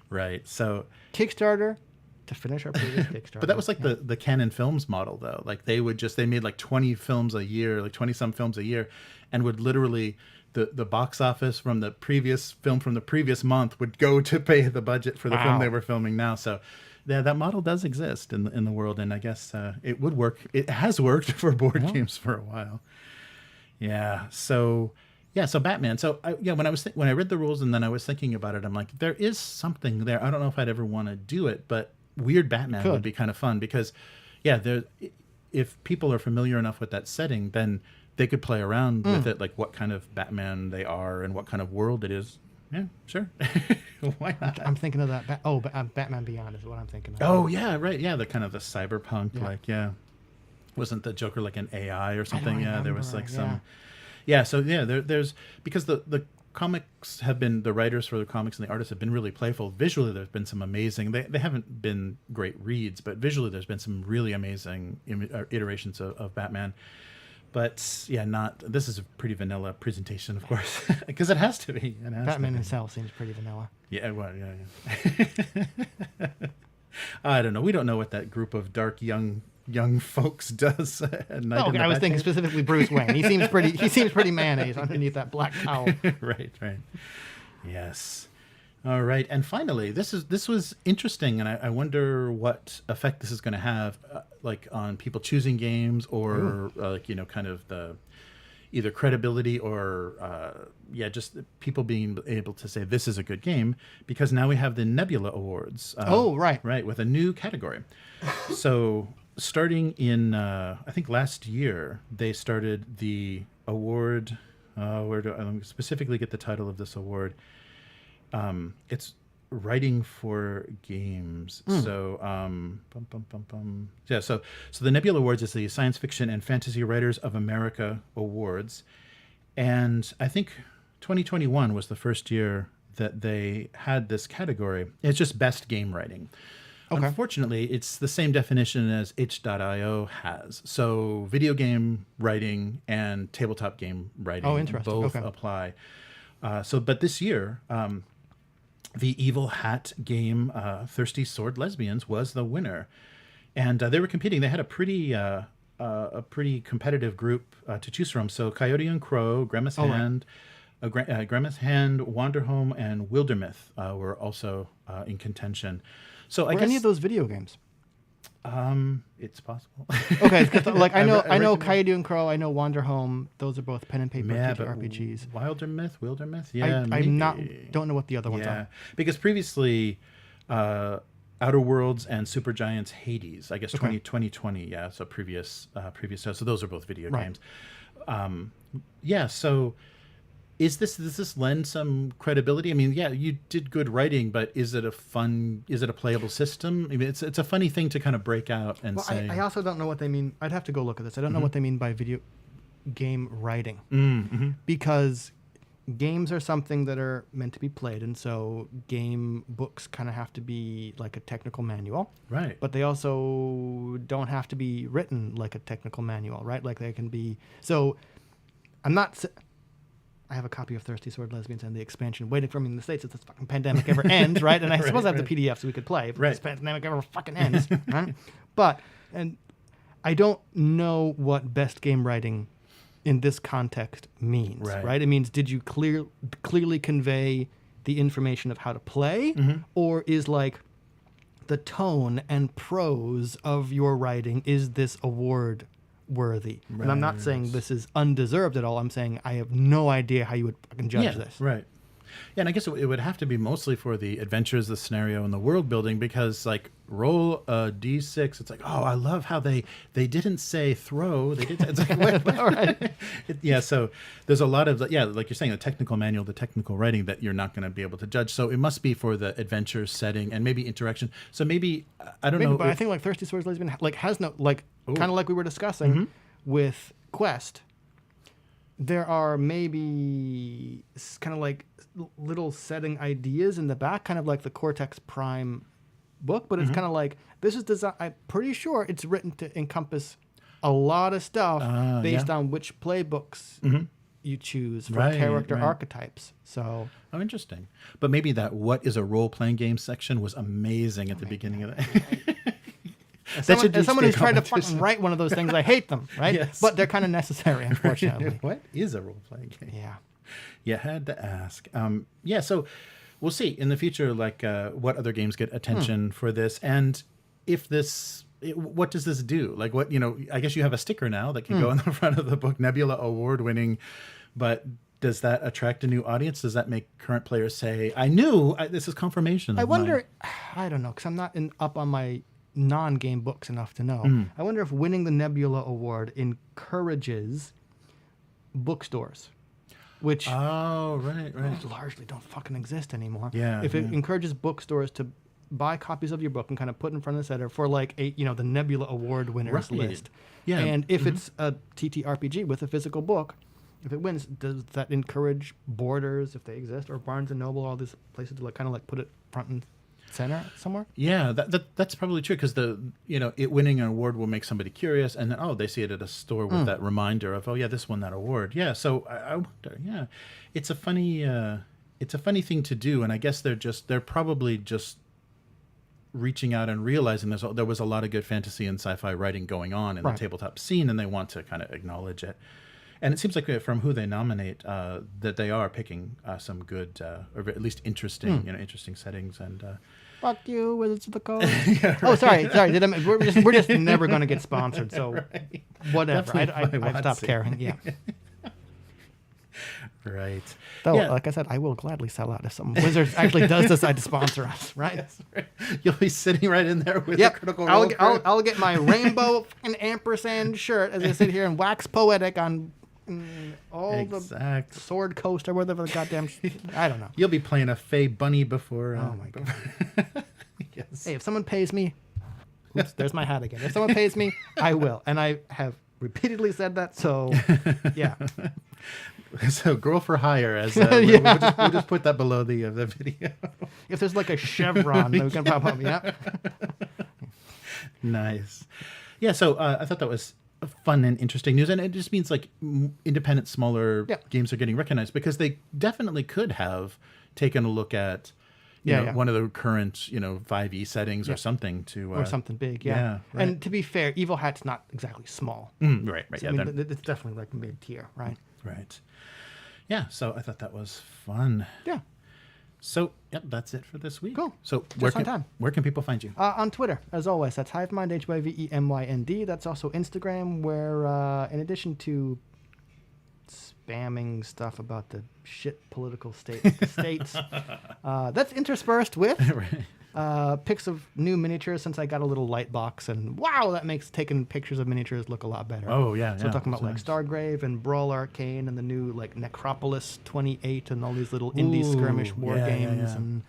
Right. So Kickstarter to finish our previous Kickstarter. But that was like the Canon Films model, though. Like they made like 20 films a year, like 20 some films a year, and would literally the box office from the previous film from the previous month would go to pay the budget for the film they were filming now. So yeah, that model does exist in the world, and I guess it would work. It has worked for board games for a while. Yeah. So Batman. So when I read the rules and then I was thinking about it, I'm like, there is something there. I don't know if I'd ever want to do it, but Weird Batman would be kind of fun because, if people are familiar enough with that setting, then they could play around with it, like what kind of Batman they are and what kind of world it is. Yeah, sure. Why not? I'm thinking of that. Batman Beyond is what I'm thinking of. Oh yeah, right. Yeah, the kind of the cyberpunk, wasn't the Joker like an AI or something? Yeah, there was like some. Yeah, so there's because the comics have been, the writers for the comics and the artists have been really playful. Visually, there's been some amazing, they haven't been great reads, but visually there's been some really amazing iterations of Batman. But this is a pretty vanilla presentation, of course, because it has to be. Batman himself seems pretty vanilla. Yeah, well, yeah. I don't know. We don't know what that group of dark young folks does at night. I was thinking specifically Bruce Wayne. He seems pretty mayonnaise underneath that black cowl. Right. Yes. All right. And finally, this was interesting, and I wonder what effect this is going to have, like on people choosing games, or kind of the either credibility or just people being able to say this is a good game, because now we have the Nebula Awards. Right, with a new category. So starting in I think last year, they started the award. Where do I specifically get the title of this award? It's writing for games. So so the Nebula Awards is the Science Fiction and Fantasy Writers of America Awards, and I think 2021 was the first year that they had this category. It's just best game writing. Okay. Unfortunately, it's the same definition as itch.io has. So video game writing and tabletop game writing both apply. But this year, the Evil Hat game, Thirsty Sword Lesbians, was the winner. And they were competing. They had a pretty competitive group to choose from. So Coyote Crow, Grandma's Hand, Wanderhome, and Wildermyth were also in contention. So I guess any of those video games? It's possible. Okay, like I know Coyote and Crow, I know Wanderhome. Those are both pen and paper RPGs. Wildermyth. Yeah, don't know what the other ones are. Because previously, Outer Worlds and Supergiant's Hades, I guess 2020. Yeah, so previous. So those are both video games. So. Does this lend some credibility? I mean, you did good writing, but is it a playable system? I mean, it's a funny thing to kind of break out and say. I also don't know what they mean. I'd have to go look at this. I don't know what they mean by video game writing, because games are something that are meant to be played, and so game books kind of have to be like a technical manual, right? But they also don't have to be written like a technical manual, right? Like they can be. So, I have a copy of Thirsty Sword Lesbians and the expansion waiting for me in the States if this fucking pandemic ever ends, right? And I suppose I have the PDF so we could play if this pandemic ever fucking ends, right? And I don't know what best game writing in this context means, right? It means, did you clearly convey the information of how to play, or is like the tone and prose of your writing, is this award worthy? Right. And I'm not saying this is undeserved at all. I'm saying I have no idea how you would fucking judge this. Right. Yeah, and I guess it would have to be mostly for the adventures, the scenario, and the world building, because like roll a d6, it's like, oh, I love how they didn't say throw. They did. It's like, so there's a lot of like you're saying, the technical manual, the technical writing that you're not going to be able to judge. So it must be for the adventure setting and maybe interaction. So maybe I don't know. But I think like Thirsty Swords Lesbian has no kind of like we were discussing with Quest. There are maybe kind of like little setting ideas in the back, kind of like the Cortex Prime book, but it's kind of like, this is designed, I'm pretty sure it's written to encompass a lot of stuff based on which playbooks you choose for character archetypes. So, oh, interesting. But maybe that what is a role-playing game section was amazing at the beginning of that. As someone who's tried to fucking write one of those things, I hate them, right? Yes. But they're kind of necessary, unfortunately. What is a role-playing game? Yeah. You had to ask. So we'll see in the future, like what other games get attention for this, and if this, what does this do? Like, what, I guess you have a sticker now that can go on the front of the book, Nebula Award winning, but does that attract a new audience? Does that make current players say, this is confirmation? I wonder, I don't know, because I'm not up on my non-game books enough to know. I wonder if winning the Nebula Award encourages bookstores, which largely don't fucking exist anymore. Yeah, if it encourages bookstores to buy copies of your book and kind of put in front of the center for like the Nebula Award winners list. Yeah. And if it's a TTRPG with a physical book, if it wins, does that encourage Borders, if they exist, or Barnes and Noble, all these places to kind of put it front and center somewhere? Yeah, that's probably true, because it winning an award will make somebody curious, and then they see it at a store with that reminder of, this won that award. Yeah, so I wonder. Yeah, it's a funny thing to do, and I guess they're probably just reaching out and realizing there was a lot of good fantasy and sci-fi writing going on in the tabletop scene, and they want to kind of acknowledge it. And it seems like from who they nominate, that they are picking some good, or at least interesting, interesting settings. And fuck you, Wizards of the Coast. Oh, sorry. We're just never going to get sponsored. So whatever. I've stopped caring. Yeah. Right. Though, like I said, I will gladly sell out if some Wizards actually does decide to sponsor us. Right. Yes, right. You'll be sitting right in there with a Critical Role. I'll get my rainbow and ampersand shirt as I sit here and wax poetic on all the Sword Coast or whatever the goddamn I don't know. You'll be playing a Fey bunny before. Oh my god. Yes. Hey, if someone pays me, oops, there's my hat again. If someone pays me, I will, and I have repeatedly said that. So, yeah. So, girl for hire, as we'll just put that below the video. If there's like a chevron, then we can pop up. Yeah. Nice. Yeah. So I thought that was fun and interesting news, and it just means like independent, smaller games are getting recognized, because they definitely could have taken a look at one of the current 5e settings or something or something big. Right. And to be fair, Evil Hat's not exactly small. Right. So, I mean, it's definitely like mid-tier, right? Right. Yeah. So I thought that was fun. Yeah. So, that's it for this week. Cool. So, where can people find you? On Twitter, as always. That's Hivemind, HYVEMYND. That's also Instagram, where in addition to spamming stuff about the shit political states, that's interspersed with pics of new miniatures, since I got a little light box, and wow, that makes taking pictures of miniatures look a lot better. Oh, yeah. So we're talking about like Stargrave and Brawl Arcane and the new like Necropolis 28 and all these little indie skirmish war games. And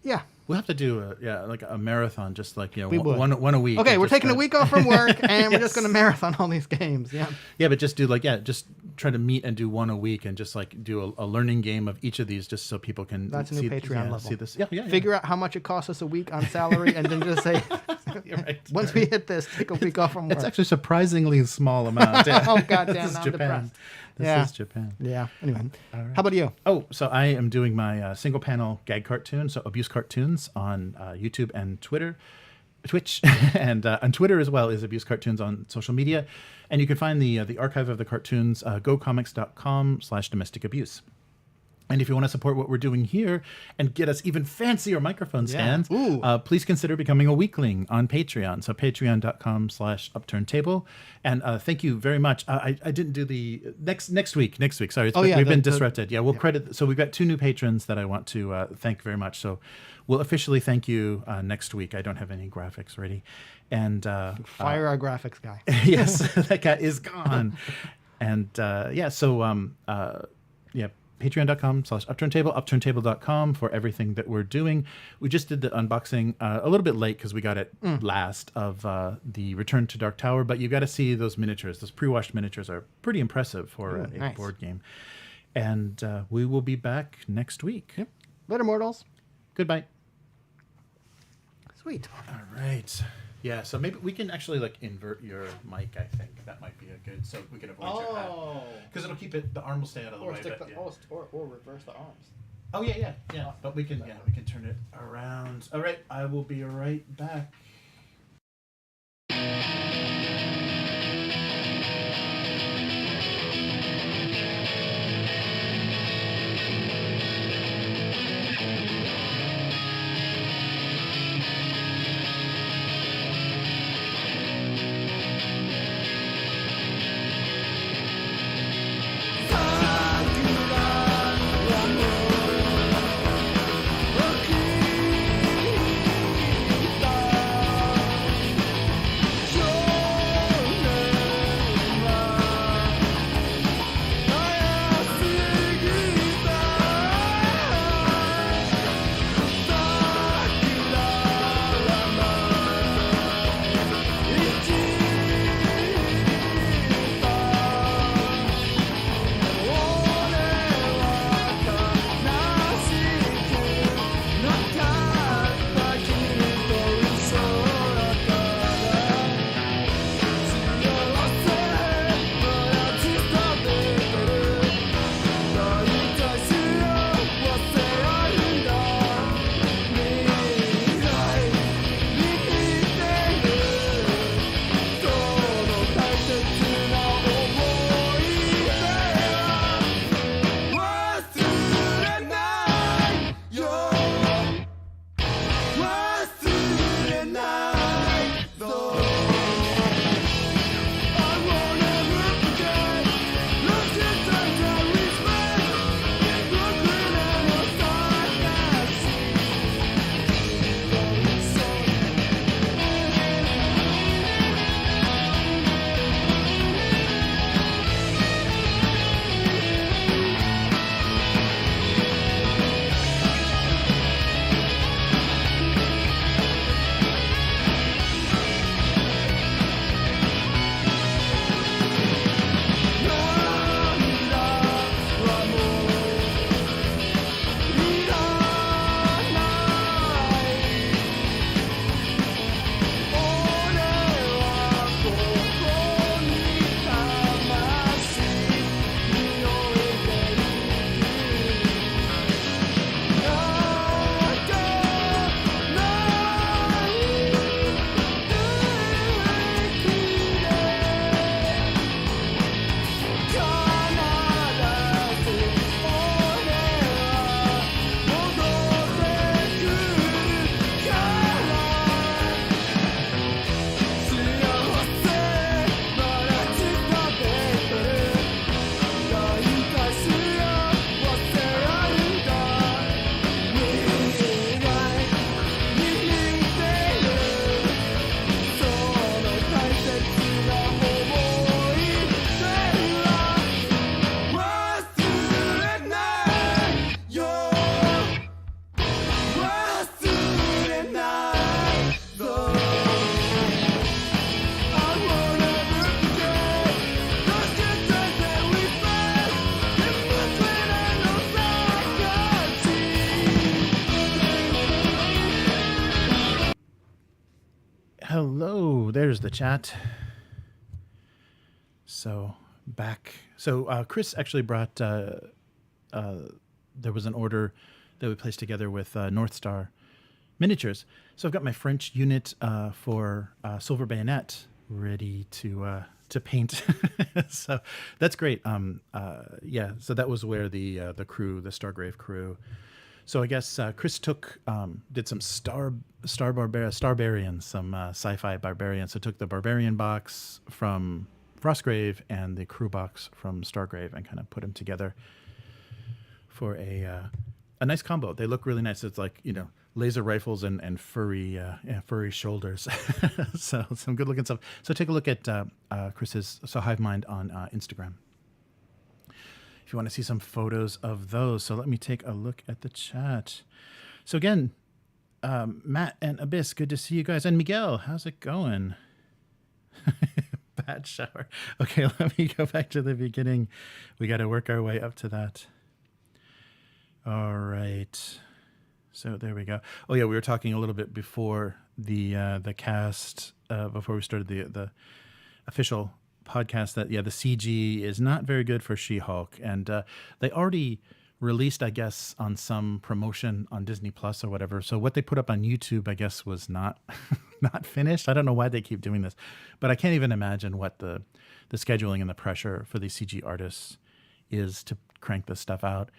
we'll have to do a marathon, just like one a week. Okay, we're taking a week off from work and we're just going to marathon all these games. Yeah, but just do just try to meet and do one a week, and just like do a learning game of each of these, just so people can that's a new Patreon level. See this. Figure out how much it costs us a week on salary, and then just say, once we hit this, take a week off from work. It's actually a surprisingly small amount. Oh goddamn! This is Japan. This is Japan. Yeah. Anyway, how about you? Oh, so I am doing my single panel gag cartoon, so Abuse Cartoons on YouTube and Twitch, and on Twitter as well is Abuse Cartoons on social media. And you can find the archive of the cartoons, gocomics.com/domesticabuse. And if you want to support what we're doing here and get us even fancier microphone stands, please consider becoming a weakling on Patreon. So patreon.com/upturntable. And thank you very much. I didn't do the next week. Sorry, we've been disrupted. We'll credit. So we've got 2 new patrons that I want to thank very much. So we'll officially thank you next week. I don't have any graphics ready. And fire our graphics guy. Yes, that guy is gone. And patreon.com/upturntable, upturntable.com for everything that we're doing. We just did the unboxing a little bit late because we got it last of the Return to Dark Tower, but you got to see those miniatures. Those pre-washed miniatures are pretty impressive for a board game. And we will be back next week. Later, mortals. Goodbye. Sweet. All right. Yeah, so maybe we can actually like invert your mic. I think that might be a good, so we can avoid your hat, because it'll keep it. The arm will stay out of the way. Or reverse the arms. Oh yeah. But we can turn it around. All right, I will be right back. Hello, there's the chat. So back. So Chris actually brought. There was an order that we placed together with North Star Miniatures. So I've got my French unit for Silver Bayonet ready to paint. So that's great. Yeah. So that was where the crew, the Stargrave crew. So I guess Chris did some Starbarians, some sci-fi barbarians. So took the barbarian box from Frostgrave and the crew box from Stargrave and kind of put them together for a nice combo. They look really nice. It's like, laser rifles and furry shoulders. So some good looking stuff. So take a look at Chris's Hivemind on Instagram if you want to see some photos of those. So let me take a look at the chat. So again, Matt and Abyss, good to see you guys. And Miguel, how's it going? Bad shower. Okay, let me go back to the beginning. We got to work our way up to that. All right. So there we go. Oh yeah, we were talking a little bit before the cast, before we started the official podcast, that the CG is not very good for She-Hulk, and they already released, I guess, on some promotion on Disney Plus or whatever. So what they put up on YouTube, I guess, was not not finished. I don't know why they keep doing this, but I can't even imagine what the scheduling and the pressure for these CG artists is to crank this stuff out.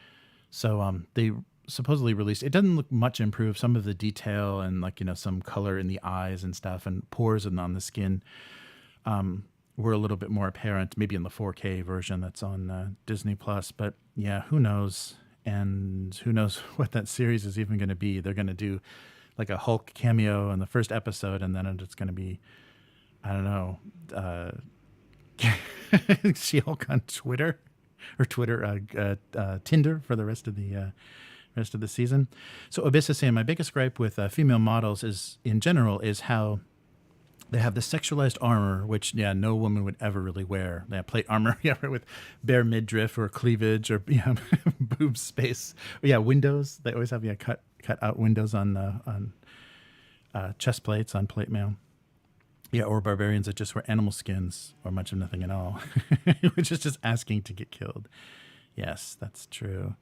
So they supposedly released, it doesn't look much improved. Some of the detail and some color in the eyes and stuff and pores and on the skin were a little bit more apparent, maybe in the 4K version that's on Disney Plus. But yeah, who knows? And who knows what that series is even going to be? They're going to do like a Hulk cameo in the first episode, and then it's going to be, I don't know, She-Hulk on Twitter or Tinder for the rest of the season. So Abyss is saying, my biggest gripe with female models is how they have the sexualized armor, which no woman would ever really wear. They have plate armor, with bare midriff or cleavage or boob space. Windows. They always have cut out windows on chest plates on plate mail. Or barbarians that just wear animal skins or much of nothing at all, which is just asking to get killed. Yes, that's true.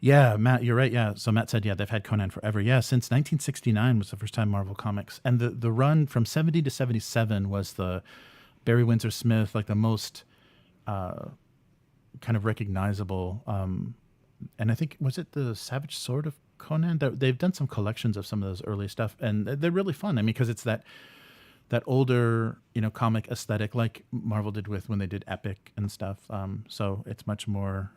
Yeah, Matt, you're right. Yeah, so Matt said, they've had Conan forever. Yeah, since 1969 was the first time Marvel Comics. And the run from 70 to 77 was the Barry Windsor Smith, like the most kind of recognizable. And I think, was it the Savage Sword of Conan? They've done some collections of some of those early stuff, and they're really fun. I mean, because it's that older, comic aesthetic, like Marvel did when they did Epic and stuff. So it's much more,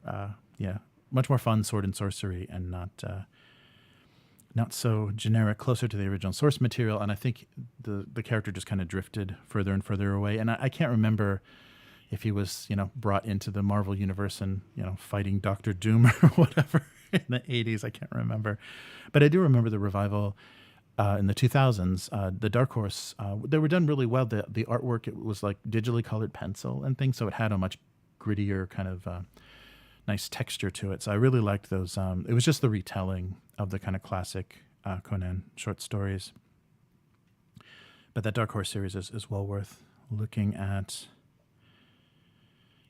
much more fun sword and sorcery, and not so generic, closer to the original source material. And I think the character just kind of drifted further and further away. And I can't remember if he was, brought into the Marvel universe and, fighting Doctor Doom or whatever in the 80s. I can't remember. But I do remember the revival in the 2000s, the Dark Horse, they were done really well. The artwork, it was like digitally colored pencil and things, so it had a much grittier kind of nice texture to it. So I really liked those. It was just the retelling of the kind of classic Conan short stories. But that Dark Horse series is well worth looking at.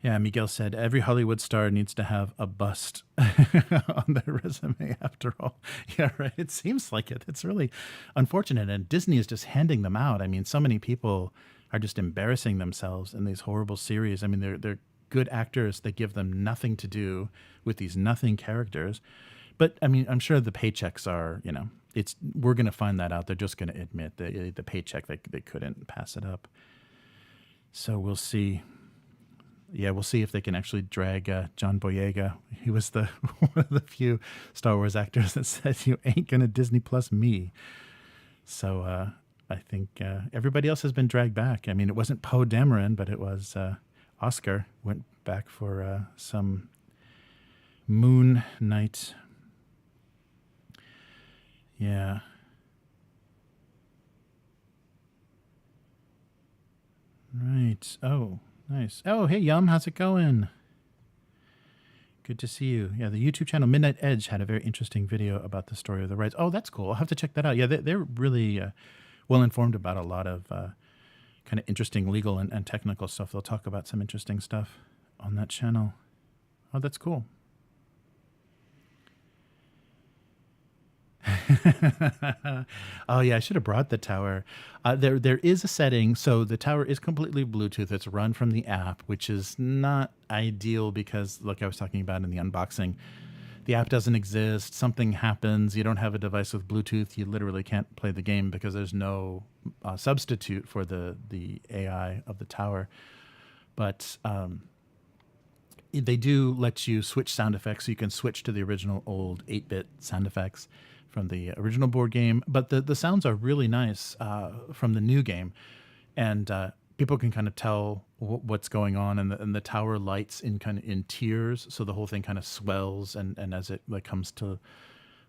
Yeah, Miguel said, every Hollywood star needs to have a bust on their resume after all. Yeah, right. It seems like it. It's really unfortunate. And Disney is just handing them out. I mean, so many people are just embarrassing themselves in these horrible series. I mean, they're good actors. They give them nothing to do with these nothing characters. But, I mean, I'm sure the paychecks are, we're going to find that out. They're just going to admit the paycheck, they couldn't pass it up. So we'll see. Yeah, we'll see if they can actually drag John Boyega. He was one of the few Star Wars actors that said, "You ain't gonna Disney Plus me." So I think everybody else has been dragged back. I mean, it wasn't Poe Dameron, but it was Oscar went back for some Moon Knight. Yeah. Right. Oh. Nice. Oh, hey, Yum. How's it going? Good to see you. Yeah, the YouTube channel Midnight Edge had a very interesting video about the story of the rights. Oh, that's cool. I'll have to check that out. Yeah, they're really well informed about a lot of kind of interesting legal and technical stuff. They'll talk about some interesting stuff on that channel. Oh, that's cool. Oh yeah, I should have brought the tower. There is a setting, so the tower is completely Bluetooth. It's run from the app, which is not ideal because, like I was talking about in the unboxing, the app doesn't exist. Something happens. You don't have a device with Bluetooth. You literally can't play the game because there's no substitute for the AI of the tower. But they do let you switch sound effects, so you can switch to the original old 8-bit sound effects from the original board game, but the sounds are really nice from the new game, and people can kind of tell what's going on, and the tower lights in tiers, so the whole thing kind of swells, and as it comes to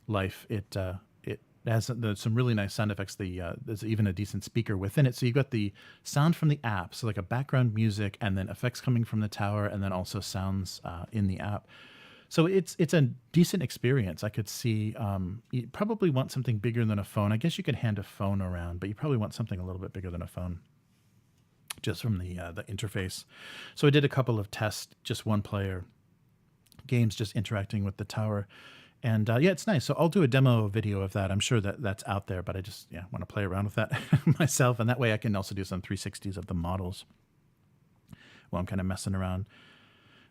life, it has some really nice sound effects. There's even a decent speaker within it, so you've got the sound from the app, so like a background music, and then effects coming from the tower, and then also sounds in the app. So it's a decent experience. I could see you probably want something bigger than a phone. I guess you could hand a phone around, but you probably want something a little bit bigger than a phone, just from the interface. So I did a couple of tests, just one player games, just interacting with the tower. And yeah, it's nice. So I'll do a demo video of that. I'm sure that that's out there, but I just want to play around with that myself. And that way I can also do some 360s of the models while I'm kind of messing around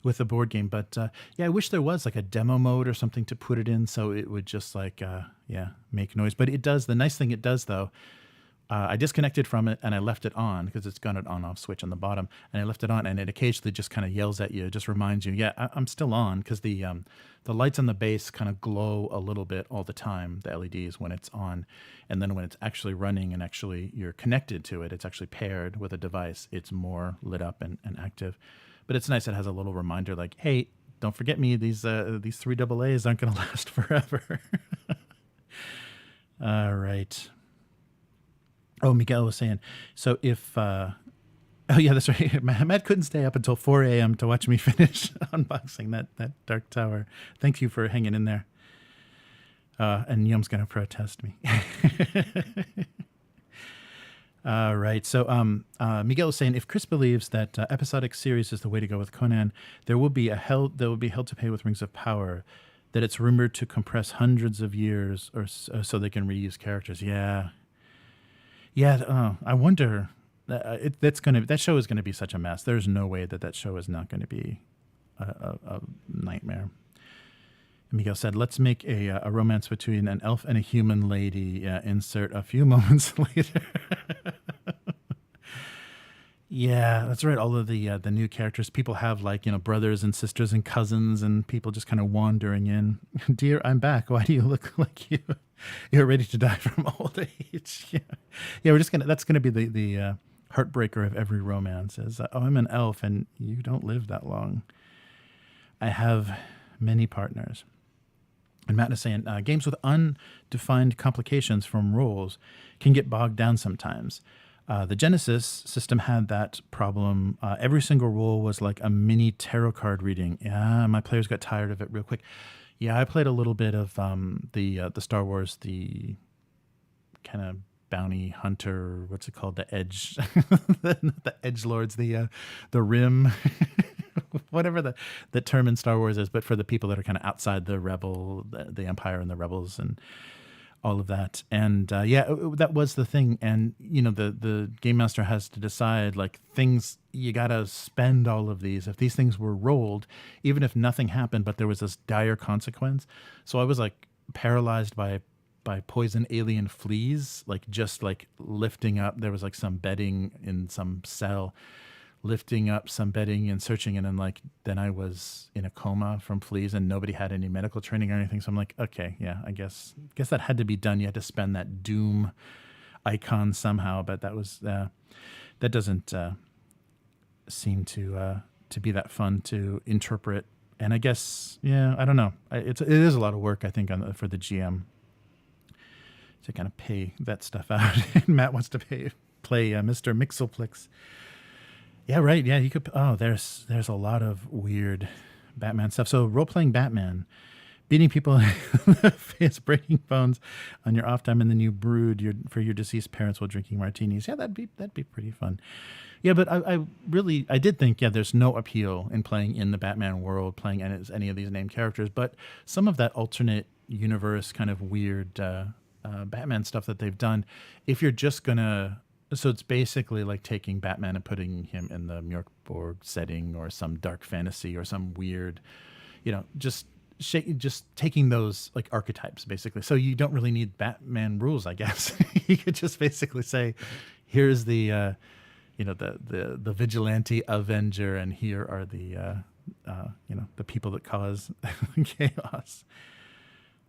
with the board game. But yeah, I wish there was like a demo mode or something to put it in so it would just like, make noise. But it does. The nice thing it does, though, I disconnected from it and I left it on because it's got an on-off switch on the bottom. And I left it on and it occasionally just kind of yells at you. It just reminds you, I'm still on, because the lights on the base kind of glow a little bit all the time, the LEDs, when it's on. And then when it's actually running and actually you're connected to it, it's actually paired with a device, it's more lit up and active. But it's nice. It has a little reminder like, hey, don't forget me. These 3 AA's aren't going to last forever. All right. Oh, Miguel was saying, so if, oh yeah, that's right. Matt couldn't stay up until 4 a.m. to watch me finish unboxing that Dark Tower. Thank you for hanging in there. And Yum's going to protest me. All right. So Miguel was saying, if Chris believes that episodic series is the way to go with Conan, there will be hell to pay with Rings of Power, that it's rumored to compress hundreds of years or so they can reuse characters. Yeah. I wonder. That show is gonna be such a mess. There's no way that show is not going to be a nightmare. Miguel said, "Let's make a romance between an elf and a human lady. Insert a few moments later." Yeah, that's right. All of the new characters, people have like, brothers and sisters and cousins, and people just kind of wandering in. Dear, I'm back. Why do you look like you're ready to die from old age? Yeah. That's gonna be the heartbreaker of every romance is, I'm an elf and you don't live that long. I have many partners. And Matt is saying, games with undefined complications from roles can get bogged down sometimes. The Genesis system had that problem. Every single role was like a mini tarot card reading. Yeah, my players got tired of it real quick. Yeah, I played a little bit of the Star Wars, the kind of bounty hunter. What's it called? The Edge, the Edgelords, the Rim, whatever the term in Star Wars is. But for the people that are kind of outside the rebel, the Empire and the rebels and all of that. And that was the thing. And the game master has to decide, like, things, you gotta spend all of these. If these things were rolled, even if nothing happened, but there was this dire consequence. So I was like paralyzed by poison alien fleas, like just like lifting up. There was like some bedding in some cell, lifting up some bedding and searching, and then I was in a coma from fleas, and nobody had any medical training or anything. So I'm like, okay, yeah, I guess that had to be done. You had to spend that doom icon somehow, but that was that doesn't seem to be that fun to interpret. And I guess, I don't know. It is a lot of work, I think, for the GM to kind of pay that stuff out. Matt wants to play Mr. Mixelplix. Yeah, right. Yeah, you could. Oh, there's a lot of weird Batman stuff. So role-playing Batman, beating people in the face, breaking bones on your off time, and then you brood for your deceased parents while drinking martinis. Yeah, that'd be pretty fun. Yeah, but I did think, there's no appeal in playing in the Batman world, playing as any of these named characters. But some of that alternate universe kind of weird Batman stuff that they've done, if you're just gonna. So it's basically like taking Batman and putting him in the Mjorkborg setting or some dark fantasy or some weird, just taking those like archetypes basically. So you don't really need Batman rules, I guess. You could just basically say, here's the, the vigilante Avenger, and here are the, the people that cause chaos.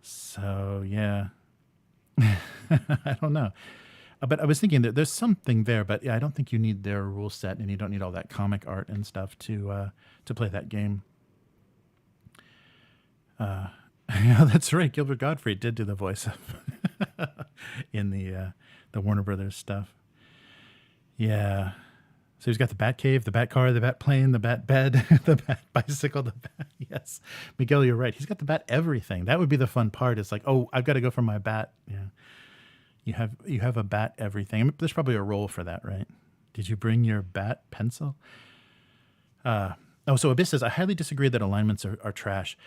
So yeah, I don't know. But I was thinking that there's something there, but I don't think you need their rule set, and you don't need all that comic art and stuff to play that game. That's right. Gilbert Gottfried did do the voice in the Warner Brothers stuff. Yeah. So he's got the bat cave, the bat car, the bat plane, the bat bed, the bat bicycle, the bat. Yes, Miguel, you're right. He's got the bat everything. That would be the fun part. It's like, oh, I've got to go for my bat. Yeah, you have a bat everything. I mean, there's probably a role for that, right? Did you bring your bat pencil? So Abyss says, I highly disagree that alignments are trash.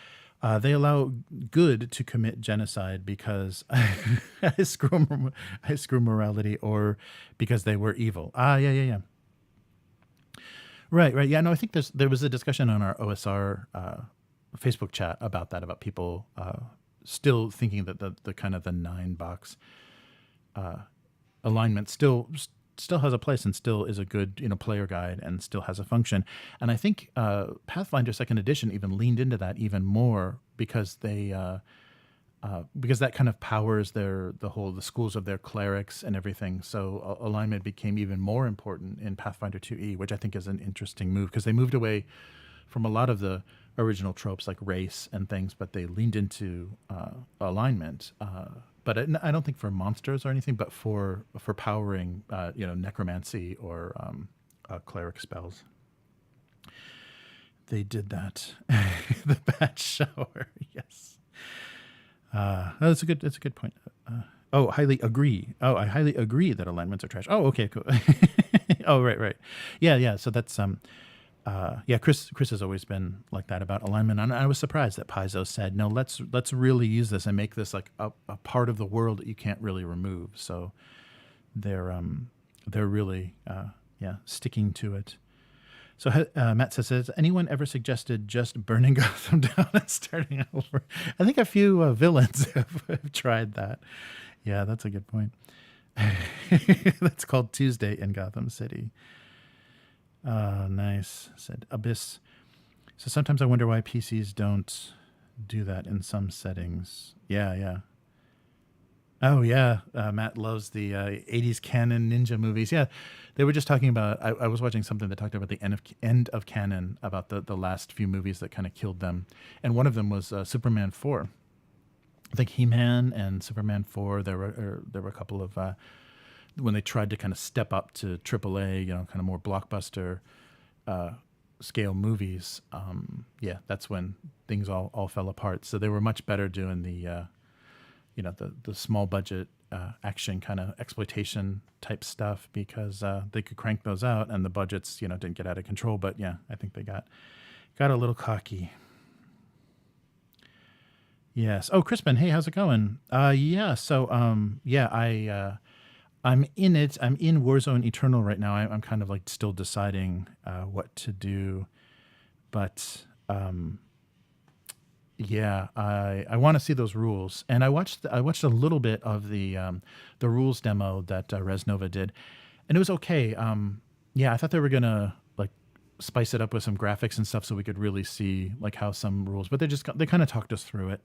They allow good to commit genocide because I screw morality, or because they were evil. Yeah. Right. Yeah, no, I think there was a discussion on our OSR Facebook chat about that, about people still thinking that the kind of the 9-box alignment still has a place and still is a good player guide and still has a function. And I think Pathfinder 2nd Edition even leaned into that even more because they because that kind of powers the schools of their clerics and everything. So alignment became even more important in Pathfinder 2E, which I think is an interesting move because they moved away from a lot of the original tropes like race and things, but they leaned into alignment. But I don't think for monsters or anything, but for powering necromancy or cleric spells. They did that. The bat shower, yes. That's a good point. Highly agree. I highly agree that alignments are trash. Oh, okay, cool. Oh, right. Yeah. So that's Chris has always been like that about alignment. And I was surprised that Paizo said, no, let's really use this and make this like a part of the world that you can't really remove. So they're really sticking to it. So Matt says, has anyone ever suggested just burning Gotham down and starting over? I think a few villains have tried that. Yeah, that's a good point. That's called Tuesday in Gotham City. Nice, said Abyss. So sometimes I wonder why PCs don't do that in some settings. Yeah. Oh, yeah. Matt loves the 80s canon ninja movies. Yeah, they were just talking about, I was watching something that talked about the end of canon, about the last few movies that kind of killed them. And one of them was Superman 4. I think He-Man and Superman 4, there were a couple of, when they tried to kind of step up to AAA, kind of more blockbuster scale movies. That's when things all fell apart. So they were much better doing the small budget action kind of exploitation type stuff because they could crank those out and the budgets didn't get out of control. But yeah, I think they got a little cocky. Yes. Oh, Crispin, hey, how's it going? So I'm in it. I'm in Warzone Eternal right now. I'm kind of like still deciding what to do, but I want to see those rules. And I watched a little bit of the rules demo that Resnova did, and it was okay. I thought they were gonna like spice it up with some graphics and stuff so we could really see like how some rules, but they kind of talked us through it.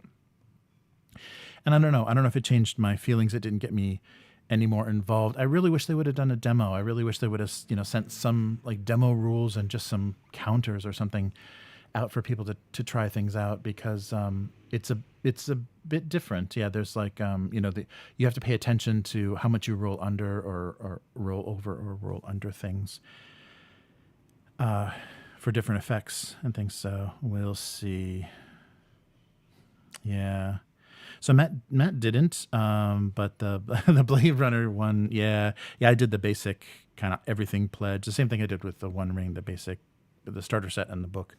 And I don't know if it changed my feelings. It didn't get me any more involved. I really wish they would have done a demo. I really wish they would have sent some like demo rules and just some counters or something out for people to try things out, because it's a bit different. Yeah, there's like you have to pay attention to how much you roll under or roll over or roll under things for different effects and things. So we'll see. Yeah. So Matt didn't, but the Blade Runner one, yeah, I did the basic kind of everything pledge. The same thing I did with the One Ring, the starter set and the book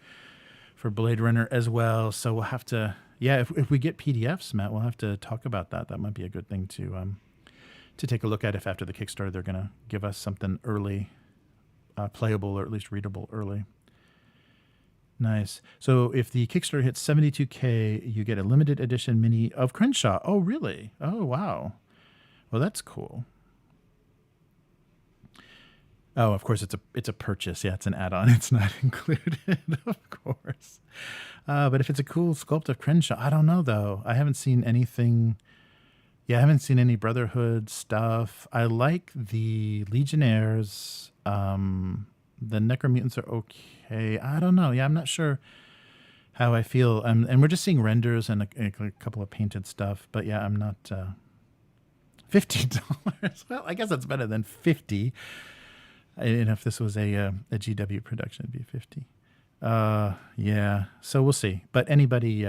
for Blade Runner as well. So we'll have to, if we get PDFs, Matt, we'll have to talk about that. That might be a good thing to take a look at if after the Kickstarter they're going to give us something early, playable or at least readable early. Nice. So if the Kickstarter hits 72K, you get a limited edition mini of Crenshaw. Oh, really? Oh, wow. Well, that's cool. Oh, of course, it's a purchase. Yeah, it's an add-on. It's not included, of course. But if it's a cool sculpt of Crenshaw, I don't know, though. I haven't seen anything. Yeah, I haven't seen any Brotherhood stuff. I like the Legionnaires. The Necromutants are okay. I don't know. Yeah, I'm not sure how I feel. And we're just seeing renders and a couple of painted stuff. But yeah, I'm not... $50. Well, I guess that's better than 50. And if this was a GW production, it'd be 50. Yeah. So we'll see. But anybody,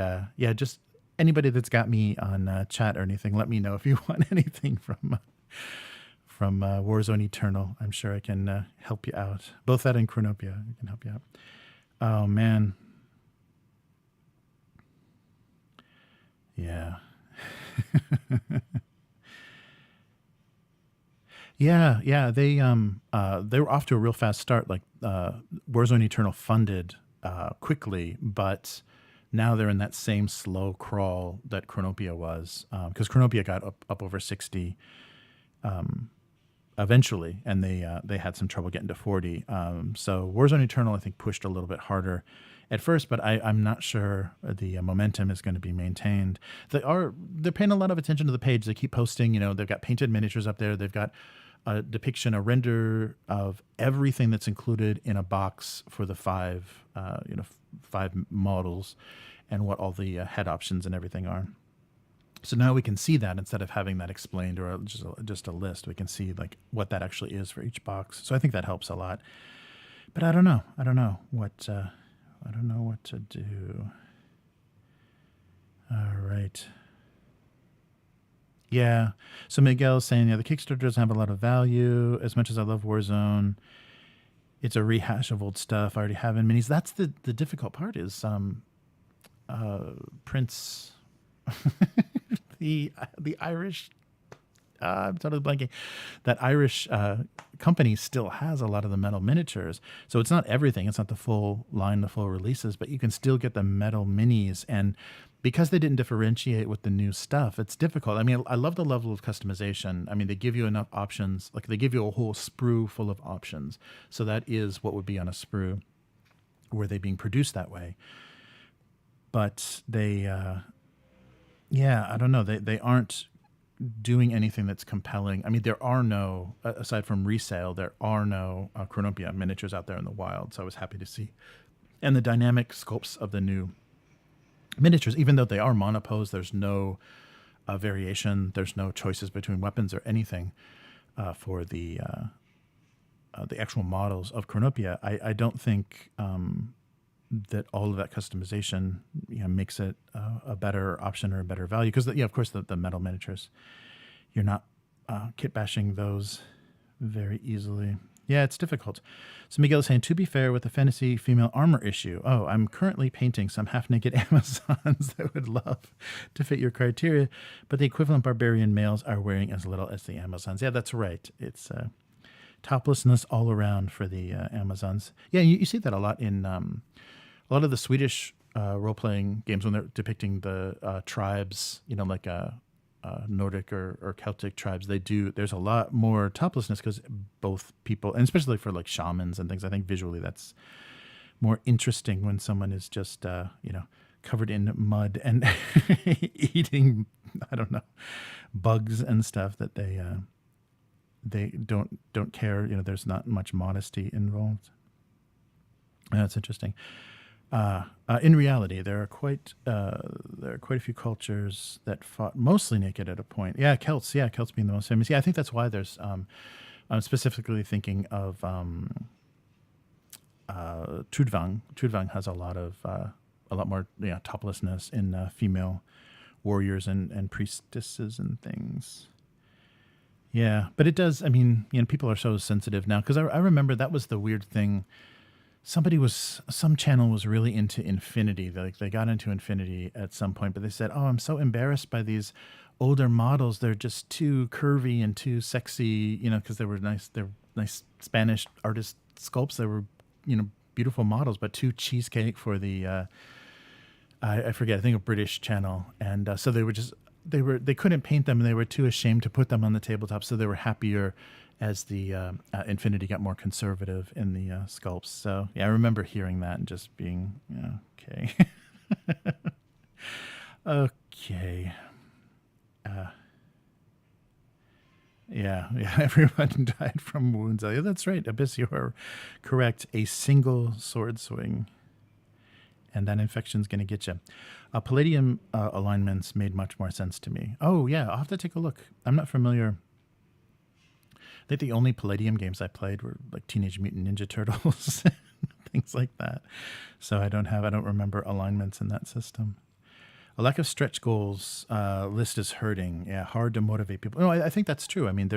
just anybody that's got me on chat or anything, let me know if you want anything from Warzone Eternal. I'm sure I can help you out. Both that and Chronopia, I can help you out. Oh man. Yeah. Yeah. They were off to a real fast start. Like Warzone Eternal funded quickly, but now they're in that same slow crawl that Chronopia was, because Chronopia got up over 60 eventually, and they had some trouble getting to 40. So Warzone Eternal, I think, pushed a little bit harder at first, but I'm not sure the momentum is going to be maintained. They're paying a lot of attention to the page. They keep posting. They've got painted miniatures up there. They've got a depiction, a render of everything that's included in a box for the five models, and what all the head options and everything are. So now we can see that instead of having that explained or just a list. We can see like what that actually is for each box. So I think that helps a lot. But I don't know what to do. All right. Yeah. So Miguel's saying, the Kickstarter doesn't have a lot of value. As much as I love Warzone, it's a rehash of old stuff I already have in minis. That's the difficult part is Prince, the Irish, I'm totally blanking. That Irish company still has a lot of the metal miniatures. So it's not everything. It's not the full line, the full releases, but you can still get the metal minis. And because they didn't differentiate with the new stuff, it's difficult. I mean, I love the level of customization. I mean, they give you enough options. Like they give you a whole sprue full of options. So that is what would be on a sprue were they being produced that way. But they, I don't know. They aren't doing anything that's compelling. I mean, there are no, aside from resale, there are no Chronopia miniatures out there in the wild. So I was happy to see. And the dynamic sculpts of the new miniatures, even though they are monopose, there's no variation. There's no choices between weapons or anything for the actual models of Chronopia. I don't think that all of that customization makes it a better option or a better value. Because, of course, the metal miniatures, you're not kit bashing those very easily. Yeah, it's difficult. So Miguel is saying, to be fair, with the fantasy female armor issue, I'm currently painting some half-naked Amazons that would love to fit your criteria, but the equivalent barbarian males are wearing as little as the Amazons. Yeah, that's right. It's toplessness all around for the Amazons. Yeah, you see that a lot in a lot of the Swedish role-playing games when they're depicting the tribes, like Nordic or Celtic tribes. There's a lot more toplessness because both people, and especially for like shamans and things, I think visually that's more interesting when someone is just, covered in mud and eating, I don't know, bugs and stuff that they don't care. There's not much modesty involved. That's interesting. In reality, there are quite a few cultures that fought mostly naked at a point. Yeah, Celts being the most famous. Yeah, I think that's why there's. I'm specifically thinking of Trudvang. Trudvang has a lot more toplessness in female warriors and priestesses and things. Yeah, but it does. I mean, people are so sensitive now because I remember that was the weird thing. Some channel was really into Infinity. They got into Infinity at some point, but they said, I'm so embarrassed by these older models. They're just too curvy and too sexy, because they were nice. They're nice Spanish artist sculpts. They were, beautiful models, but too cheesecake for the, I forget, I think a British channel. And so they couldn't paint them and they were too ashamed to put them on the tabletop. So they were happier as the Infinity got more conservative in the sculpts. So, yeah, I remember hearing that and just being, okay. Okay. Yeah, everyone died from wounds. Yeah, that's right, Abyss, you are correct. A single sword swing. And that infection's going to get you. Palladium alignments made much more sense to me. Oh, yeah, I'll have to take a look. I'm not familiar. think the only Palladium games I played were like Teenage Mutant Ninja Turtles, things like that. So I don't remember alignments in that system. A lack of stretch goals list is hurting. Yeah, hard to motivate people. No, I think that's true. I mean,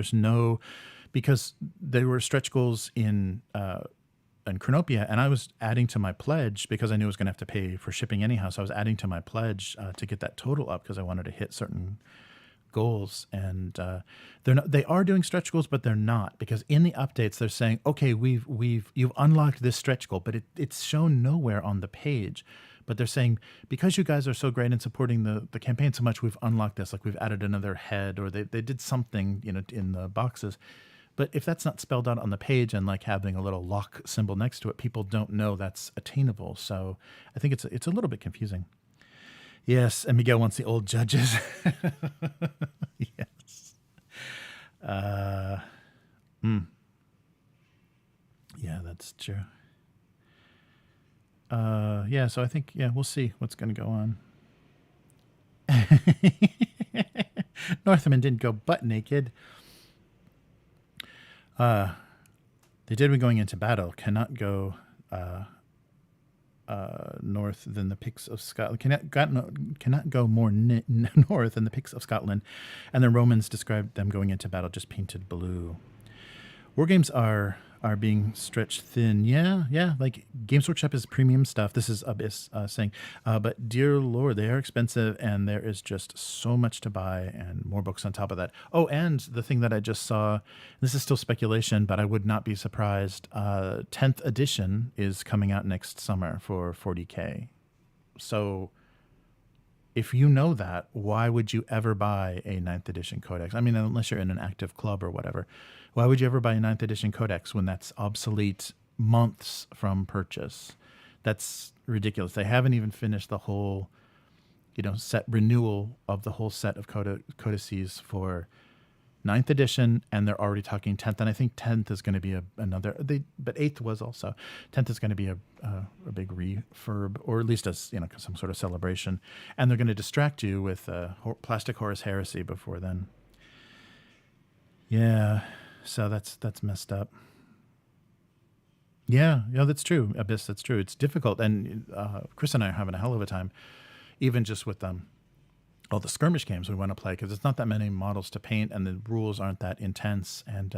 because there were stretch goals in Chronopia, and I was adding to my pledge because I knew I was going to have to pay for shipping anyhow. So I was adding to my pledge to get that total up because I wanted to hit certain goals. And they are doing stretch goals, but they're not, because in the updates they're saying, okay, you've unlocked this stretch goal, but it's shown nowhere on the page. But they're saying, because you guys are so great in supporting the campaign so much, we've unlocked this. Like we've added another head, or they did something, in the boxes. But if that's not spelled out on the page and like having a little lock symbol next to it, people don't know that's attainable. So I think it's a little bit confusing. Yes, and Miguel wants the old judges. Yes. Yeah, that's true. Yeah, so I think, we'll see what's going to go on. Northman didn't go butt naked. They did when going into battle. Cannot go north than the peaks of Scotland. Cannot go more north than the peaks of Scotland. And the Romans described them going into battle just painted blue. War games are being stretched thin. Yeah. Like Games Workshop is premium stuff. This is Abyss saying, but dear Lord, they are expensive, and there is just so much to buy and more books on top of that. Oh, and the thing that I just saw, this is still speculation, but I would not be surprised. 10th edition is coming out next summer for 40K. So if you know that, why would you ever buy a 9th edition codex? I mean, unless you're in an active club or whatever. Why would you ever buy a 9th edition codex when that's obsolete months from purchase? That's ridiculous. They haven't even finished the whole, set renewal of the whole set of codices for 9th edition, and they're already talking 10th. And I think 10th is going to be another. But 8th was also 10th is going to be a big refurb, or at least some sort of celebration. And they're going to distract you with Plastic Horus Heresy before then. Yeah. So that's messed up. Yeah, that's true. Abyss, that's true. It's difficult, and Chris and I are having a hell of a time, even just with all the skirmish games we want to play, because it's not that many models to paint, and the rules aren't that intense, and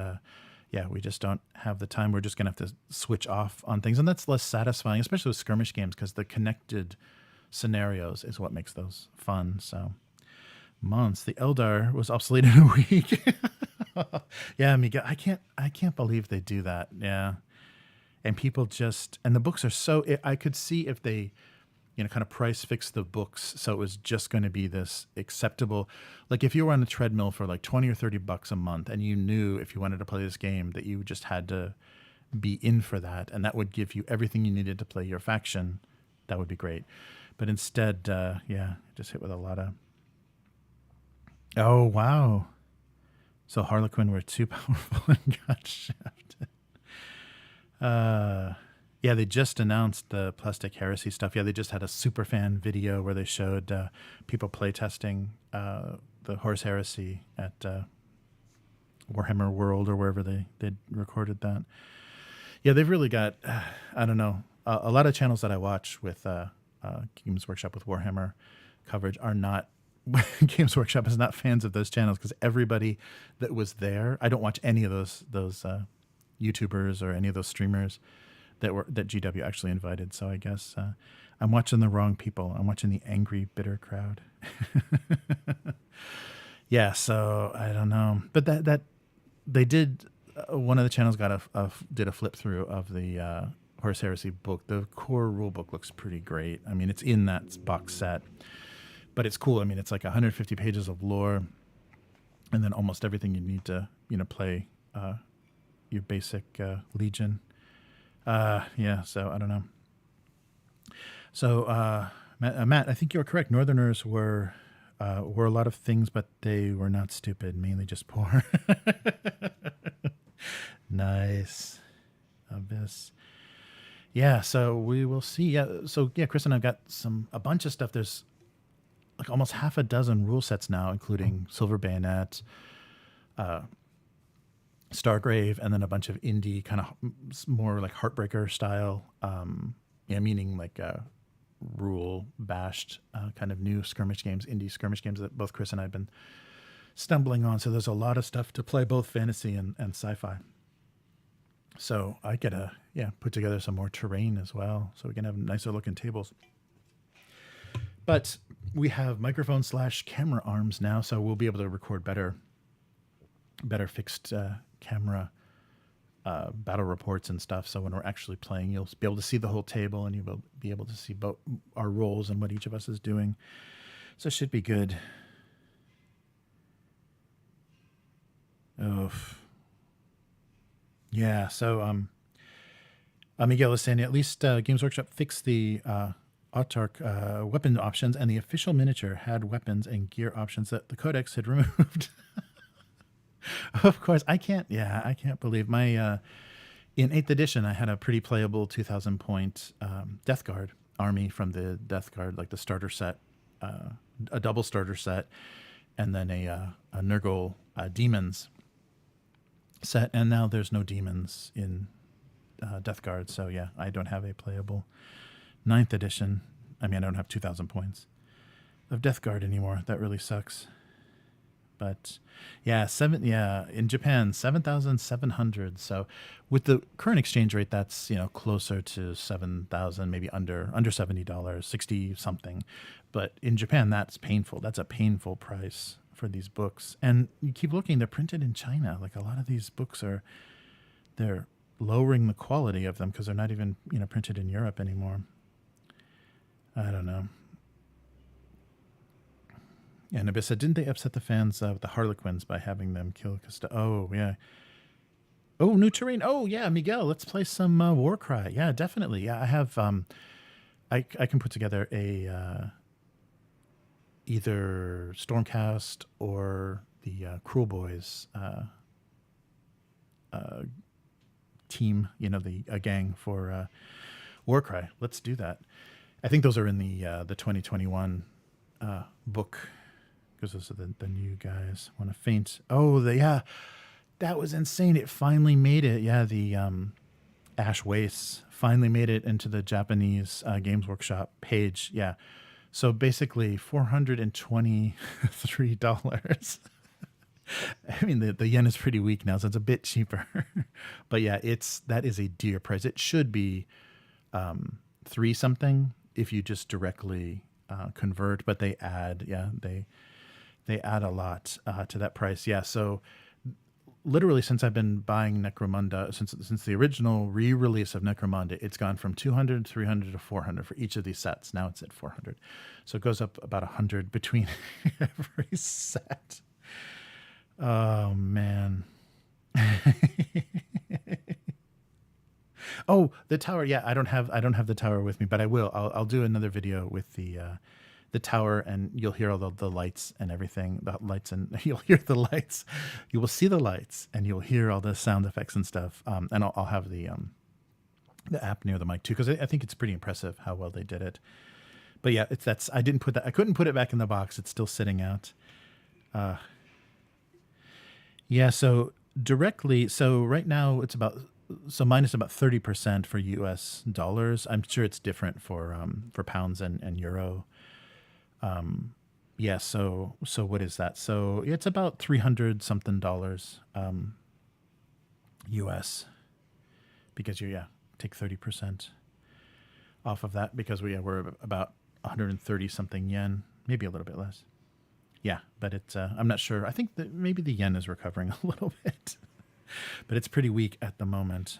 we just don't have the time. We're just gonna have to switch off on things, and that's less satisfying, especially with skirmish games, because the connected scenarios is what makes those fun. So, months. The Eldar was obsolete in a week. Yeah, Miguel, I can't believe they do that. Yeah. And people and the books are so, I could see if they, kind of price fix the books so it was just going to be this acceptable. Like if you were on a treadmill for like $20 or $30 a month, and you knew if you wanted to play this game that you just had to be in for that, and that would give you everything you needed to play your faction, that would be great. But instead, just hit with a lot of, oh, wow. So Harlequin were too powerful and got shafted. They just announced the Plastic Heresy stuff. Yeah, they just had a superfan video where they showed people playtesting the Horus Heresy at Warhammer World or wherever they recorded that. Yeah, they've really got, I don't know, a lot of channels that I watch with Games Workshop with Warhammer coverage are not, Games Workshop is not fans of those channels, because everybody that was there, I don't watch any of those YouTubers or any of those streamers that GW actually invited. So I guess I'm watching the wrong people. I'm watching the angry, bitter crowd. Yeah, so I don't know, but that they did. One of the channels did a flip through of the Horus Heresy book. The core rule book looks pretty great. I mean, it's in that box set. But it's cool. I mean, it's like 150 pages of lore, and then almost everything you need to, play your basic Legion. So I don't know. So Matt, I think you're correct. Northerners were a lot of things, but they were not stupid. Mainly just poor. Nice. Abyss. Yeah. So we will see. Yeah. So Chris and I've got a bunch of stuff. There's like almost half a dozen rule sets now, including Silver Bayonet, Stargrave, and then a bunch of indie kind of more like Heartbreaker style, meaning like rule bashed kind of new skirmish games, indie skirmish games that both Chris and I have been stumbling on. So there's a lot of stuff to play, both fantasy and sci-fi. So I gotta put together some more terrain as well, so we can have nicer looking tables. But we have microphone / camera arms now, so we'll be able to record better fixed camera battle reports and stuff. So when we're actually playing, you'll be able to see the whole table, and you'll be able to see both our roles and what each of us is doing. So it should be good. Oh, yeah. So Miguel is saying at least Games Workshop fixed the Autark weapon options, and the official miniature had weapons and gear options that the Codex had removed. Of course, I can't believe my in 8th edition I had a pretty playable 2,000 point Death Guard army from the Death Guard, like the starter set, a double starter set, and then a Nurgle demons set, and now there's no demons in Death Guard, so yeah, I don't have a playable 9th edition. I mean, I don't have 2,000 points of Death Guard anymore. That really sucks. But yeah, in Japan, 7,700. So with the current exchange rate, that's, closer to 7,000, maybe under $70, 60 something. But in Japan, that's painful. That's a painful price for these books. And you keep looking, they're printed in China. Like a lot of these books they're lowering the quality of them because they're not even, printed in Europe anymore. I don't know. Yeah, Nebula said, didn't they upset the fans with the Harlequins by having them kill Costa? Oh, yeah. Oh, new terrain. Oh, yeah, Miguel, let's play some Warcry. Yeah, definitely. Yeah, I have... I can put together a... either Stormcast or the Cruel Boys team, a gang for Warcry. Let's do that. I think those are in the 2021 book, because those are the new guys. Want to faint? Oh, that was insane. It finally made it. Yeah, the Ash Wastes finally made it into the Japanese Games Workshop page. Yeah, so basically $423. I mean, the yen is pretty weak now, so it's a bit cheaper. But yeah, that is a dear price. It should be 3 something if you just directly convert, but they add they add a lot to that price. Yeah, so literally since I've been buying Necromunda, since the original re-release of Necromunda, it's gone from 200, 300 to 400 for each of these sets. Now it's at 400, so it goes up about 100 between every set. Oh man. Oh, the tower. Yeah, I don't have the tower with me, but I will. I'll do another video with the tower, and you'll hear all the lights and everything. The lights, and you'll hear the lights. You will see the lights, and you'll hear all the sound effects and stuff. And I'll have the app near the mic too, because I think it's pretty impressive how well they did it. But yeah, I couldn't put it back in the box. It's still sitting out. Yeah. So right now it's minus about 30% for US dollars. I'm sure it's different for pounds and euro. Yeah. So what is that? So it's about $300 something US, because take 30% off of that, because we're about 130 something yen, maybe a little bit less. Yeah, but it's I'm not sure. I think that maybe the yen is recovering a little bit, but it's pretty weak at the moment.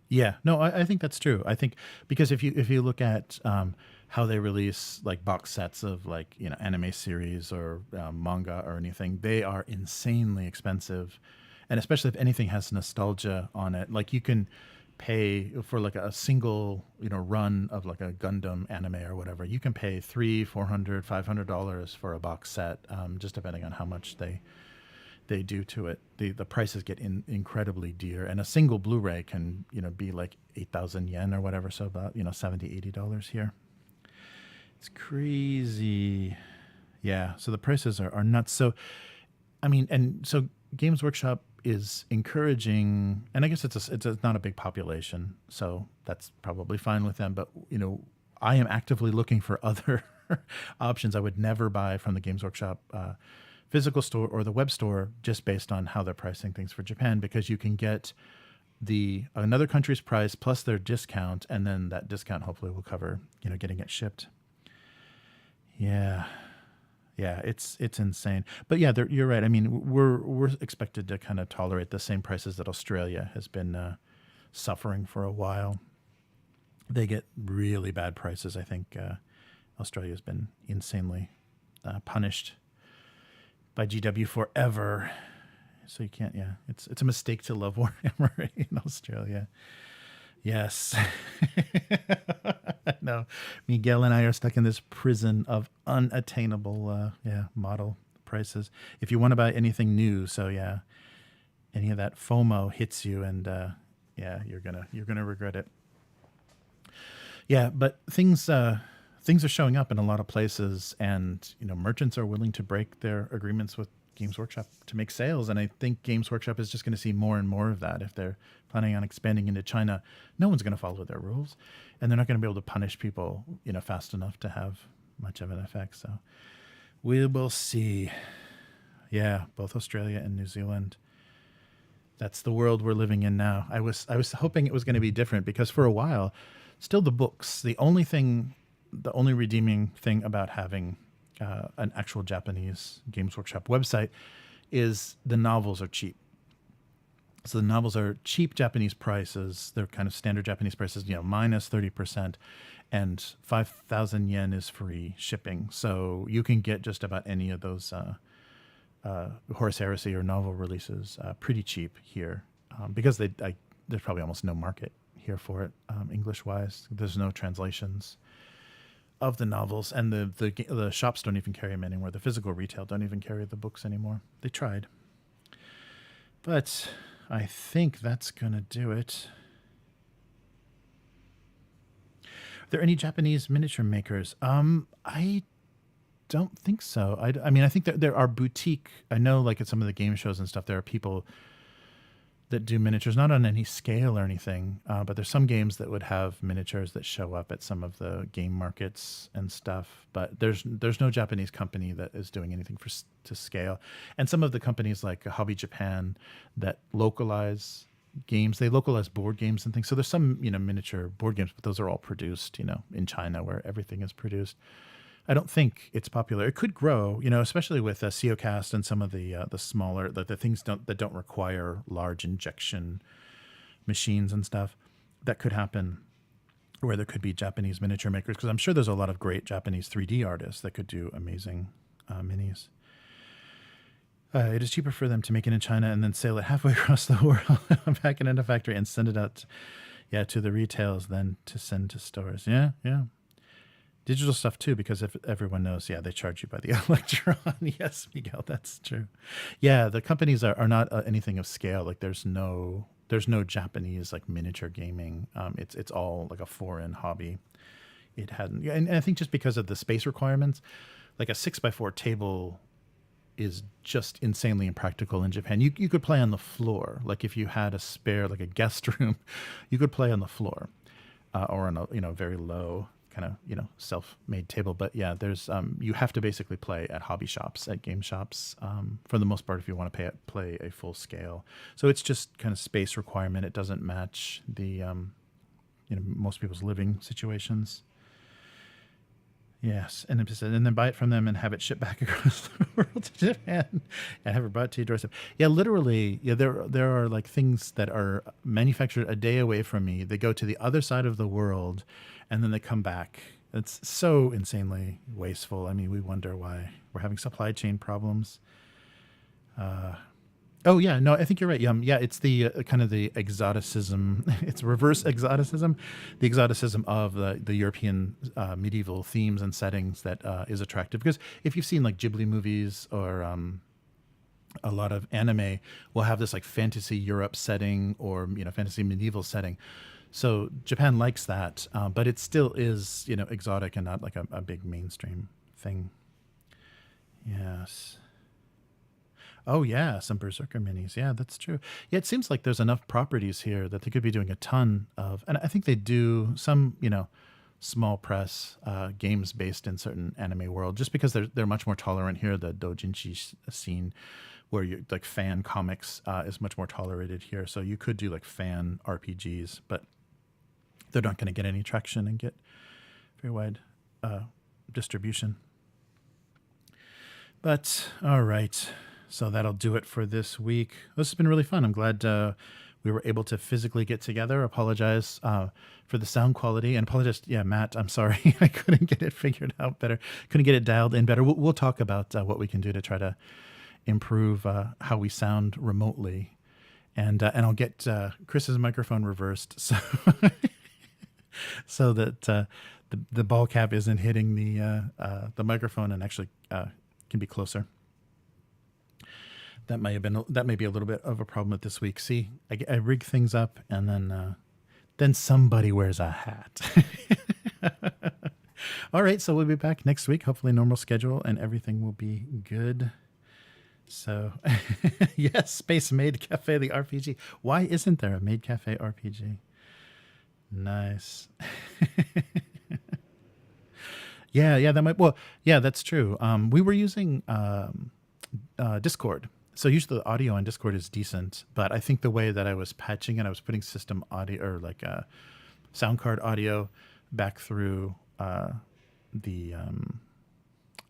Yeah, no, I think that's true. I think because if you look at how they release like box sets of like anime series or manga or anything, they are insanely expensive, and especially if anything has nostalgia on it. Like you can pay for like a single run of like a Gundam anime or whatever. You can pay $300, $400, $500 for a box set, just depending on how much they do to it. The prices get incredibly dear, and a single Blu-ray can be like 8,000 yen or whatever, so about $70, $80 here. It's crazy. Yeah. So the prices are nuts. So, I mean, and so Games Workshop is encouraging, and I guess it's not a big population, so that's probably fine with them. But I am actively looking for other options. I would never buy from the Games Workshop physical store or the web store just based on how they're pricing things for Japan, because you can get another country's price plus their discount, and then that discount hopefully will cover getting it shipped. Yeah, it's insane. But yeah, you're right. I mean, we're expected to kind of tolerate the same prices that Australia has been suffering for a while. They get really bad prices. I think Australia's been insanely punished by GW forever. So you can't. Yeah, it's a mistake to love Warhammer in Australia. Yes. No, Miguel and I are stuck in this prison of unattainable model prices. If you want to buy anything new, so yeah, any of that FOMO hits you, and you're gonna regret it. Yeah, but things are showing up in a lot of places, and merchants are willing to break their agreements with Games Workshop to make sales, and I think Games Workshop is just going to see more and more of that. If they're planning on expanding into China, no one's going to follow their rules, and they're not going to be able to punish people fast enough to have much of an effect. So we will see. Yeah, both Australia and New Zealand. That's the world we're living in now. I was hoping it was going to be different, because for a while, still the books, the only redeeming thing about having an actual Japanese Games Workshop website is the novels are cheap. So the novels are cheap Japanese prices. They're kind of standard Japanese prices, minus 30%, and 5,000 yen is free shipping. So you can get just about any of those Horus Heresy or novel releases pretty cheap here, because there's probably almost no market here for it, English-wise. There's no translations of the novels, and the shops don't even carry them anymore. The physical retail don't even carry the books anymore. They tried. But I think that's going to do it. Are there any Japanese miniature makers? I don't think so. I mean, I think that there are boutique. I know, like at some of the game shows and stuff, there are people that do miniatures, not on any scale or anything, but there's some games that would have miniatures that show up at some of the game markets and stuff. But there's no Japanese company that is doing anything to scale. And some of the companies like Hobby Japan that localize games, they localize board games and things. So there's some miniature board games, but those are all produced in China, where everything is produced. I don't think it's popular. It could grow, especially with COcast and some of the smaller, the things that don't require large injection machines and stuff. That could happen, where there could be Japanese miniature makers, because I'm sure there's a lot of great Japanese 3D artists that could do amazing minis. It is cheaper for them to make it in China and then sail it halfway across the world, pack it in a factory, and send it out, to the retails than to send to stores. Yeah. Digital stuff too, because if everyone knows, they charge you by the electron. Yes, Miguel, that's true. Yeah, the companies are not anything of scale. Like there's no Japanese like miniature gaming. It's all like a foreign hobby. It hadn't, and I think just because of the space requirements, like a 6x4 table is just insanely impractical in Japan. You could play on the floor. Like if you had a spare, like a guest room, you could play on the floor, or on a very low kind of self-made table. But yeah, there's you have to basically play at hobby shops, at game shops, for the most part, if you want to play a full scale. So it's just kind of space requirement. It doesn't match the most people's living situations. Yes, and then buy it from them and have it shipped back across the world to Japan and have it brought to your doorstep. Yeah, literally, there are like things that are manufactured a day away from me. They go to the other side of the world, and then they come back. It's so insanely wasteful. I mean, we wonder why we're having supply chain problems. Oh yeah, no, I think you're right. Yeah, it's the kind of the exoticism. It's reverse exoticism, the exoticism of the European medieval themes and settings that is attractive. Because if you've seen like Ghibli movies or a lot of anime, will have this like fantasy Europe setting or fantasy medieval setting. So Japan likes that, but it still is exotic and not like a big mainstream thing. Yes. Oh, yeah, some Berserker minis. Yeah, that's true. Yeah, it seems like there's enough properties here that they could be doing a ton of, and I think they do some, small press games based in certain anime world, just because they're much more tolerant here. The doujinshi scene, where you like fan comics, is much more tolerated here. So you could do like fan RPGs, but they're not going to get any traction and get very wide distribution. But all right. So that'll do it for this week. This has been really fun. I'm glad we were able to physically get together. Apologize for the sound quality, and apologize. Yeah, Matt, I'm sorry. I couldn't get it figured out better. Couldn't get it dialed in better. We'll talk about what we can do to try to improve how we sound remotely. And I'll get Chris's microphone reversed so that the ball cap isn't hitting the microphone and actually can be closer. That may be a little bit of a problem with this week. See, I rig things up, and then somebody wears a hat. All right, so we'll be back next week. Hopefully, normal schedule, and everything will be good. So, yes, Space Maid Cafe, the RPG. Why isn't there a Maid Cafe RPG? Nice. Yeah, that might. Well, yeah, that's true. We were using Discord. So usually the audio on Discord is decent, but I think the way that I was patching it, I was putting system audio or like sound card audio back through the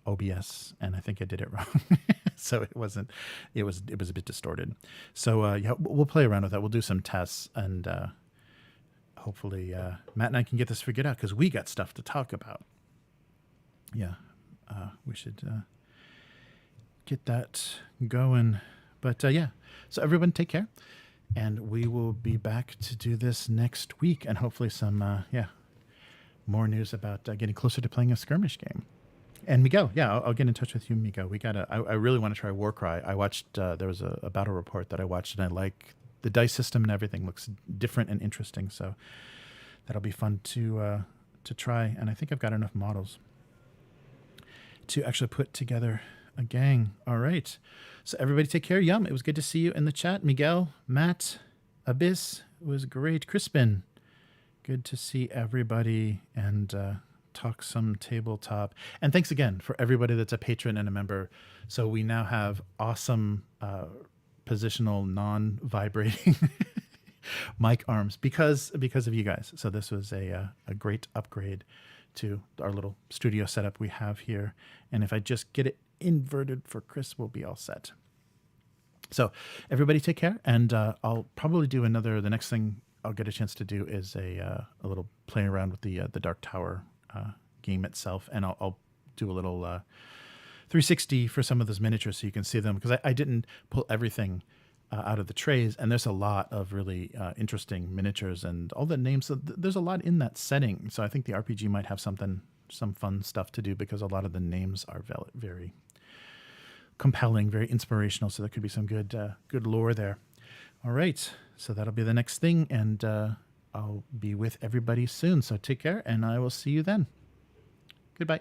OBS, and I think I did it wrong. So it was a bit distorted. So yeah, we'll play around with that. We'll do some tests, and hopefully Matt and I can get this figured out, because we got stuff to talk about. Yeah, we should get that going. But yeah, so everyone take care, and we will be back to do this next week, and hopefully some more news about getting closer to playing a skirmish game. And Miguel, yeah, I'll get in touch with you, Miguel. I really want to try Warcry. I watched there was a battle report that I watched, and I like the dice system and everything looks different and interesting, so that'll be fun to try. And I think I've got enough models to actually put together a gang. All right. So everybody take care. Yum. It was good to see you in the chat. Miguel, Matt, Abyss. It was great. Crispin. Good to see everybody and talk some tabletop. And thanks again for everybody that's a patron and a member. So we now have awesome positional non-vibrating mic arms because of you guys. So this was a great upgrade to our little studio setup we have here. And if I just get it inverted for Chris, we'll be all set. So everybody take care, and I'll probably do the next thing I'll get a chance to do is a little play around with the Dark Tower game itself, and I'll do a little 360 for some of those miniatures so you can see them, because I didn't pull everything out of the trays, and there's a lot of really interesting miniatures and all the names. So there's a lot in that setting, so I think the RPG might have some fun stuff to do, because a lot of the names are very compelling, very inspirational, so there could be some good lore there. All right, so that'll be the next thing, and I'll be with everybody soon, so take care, and I will see you then. Goodbye.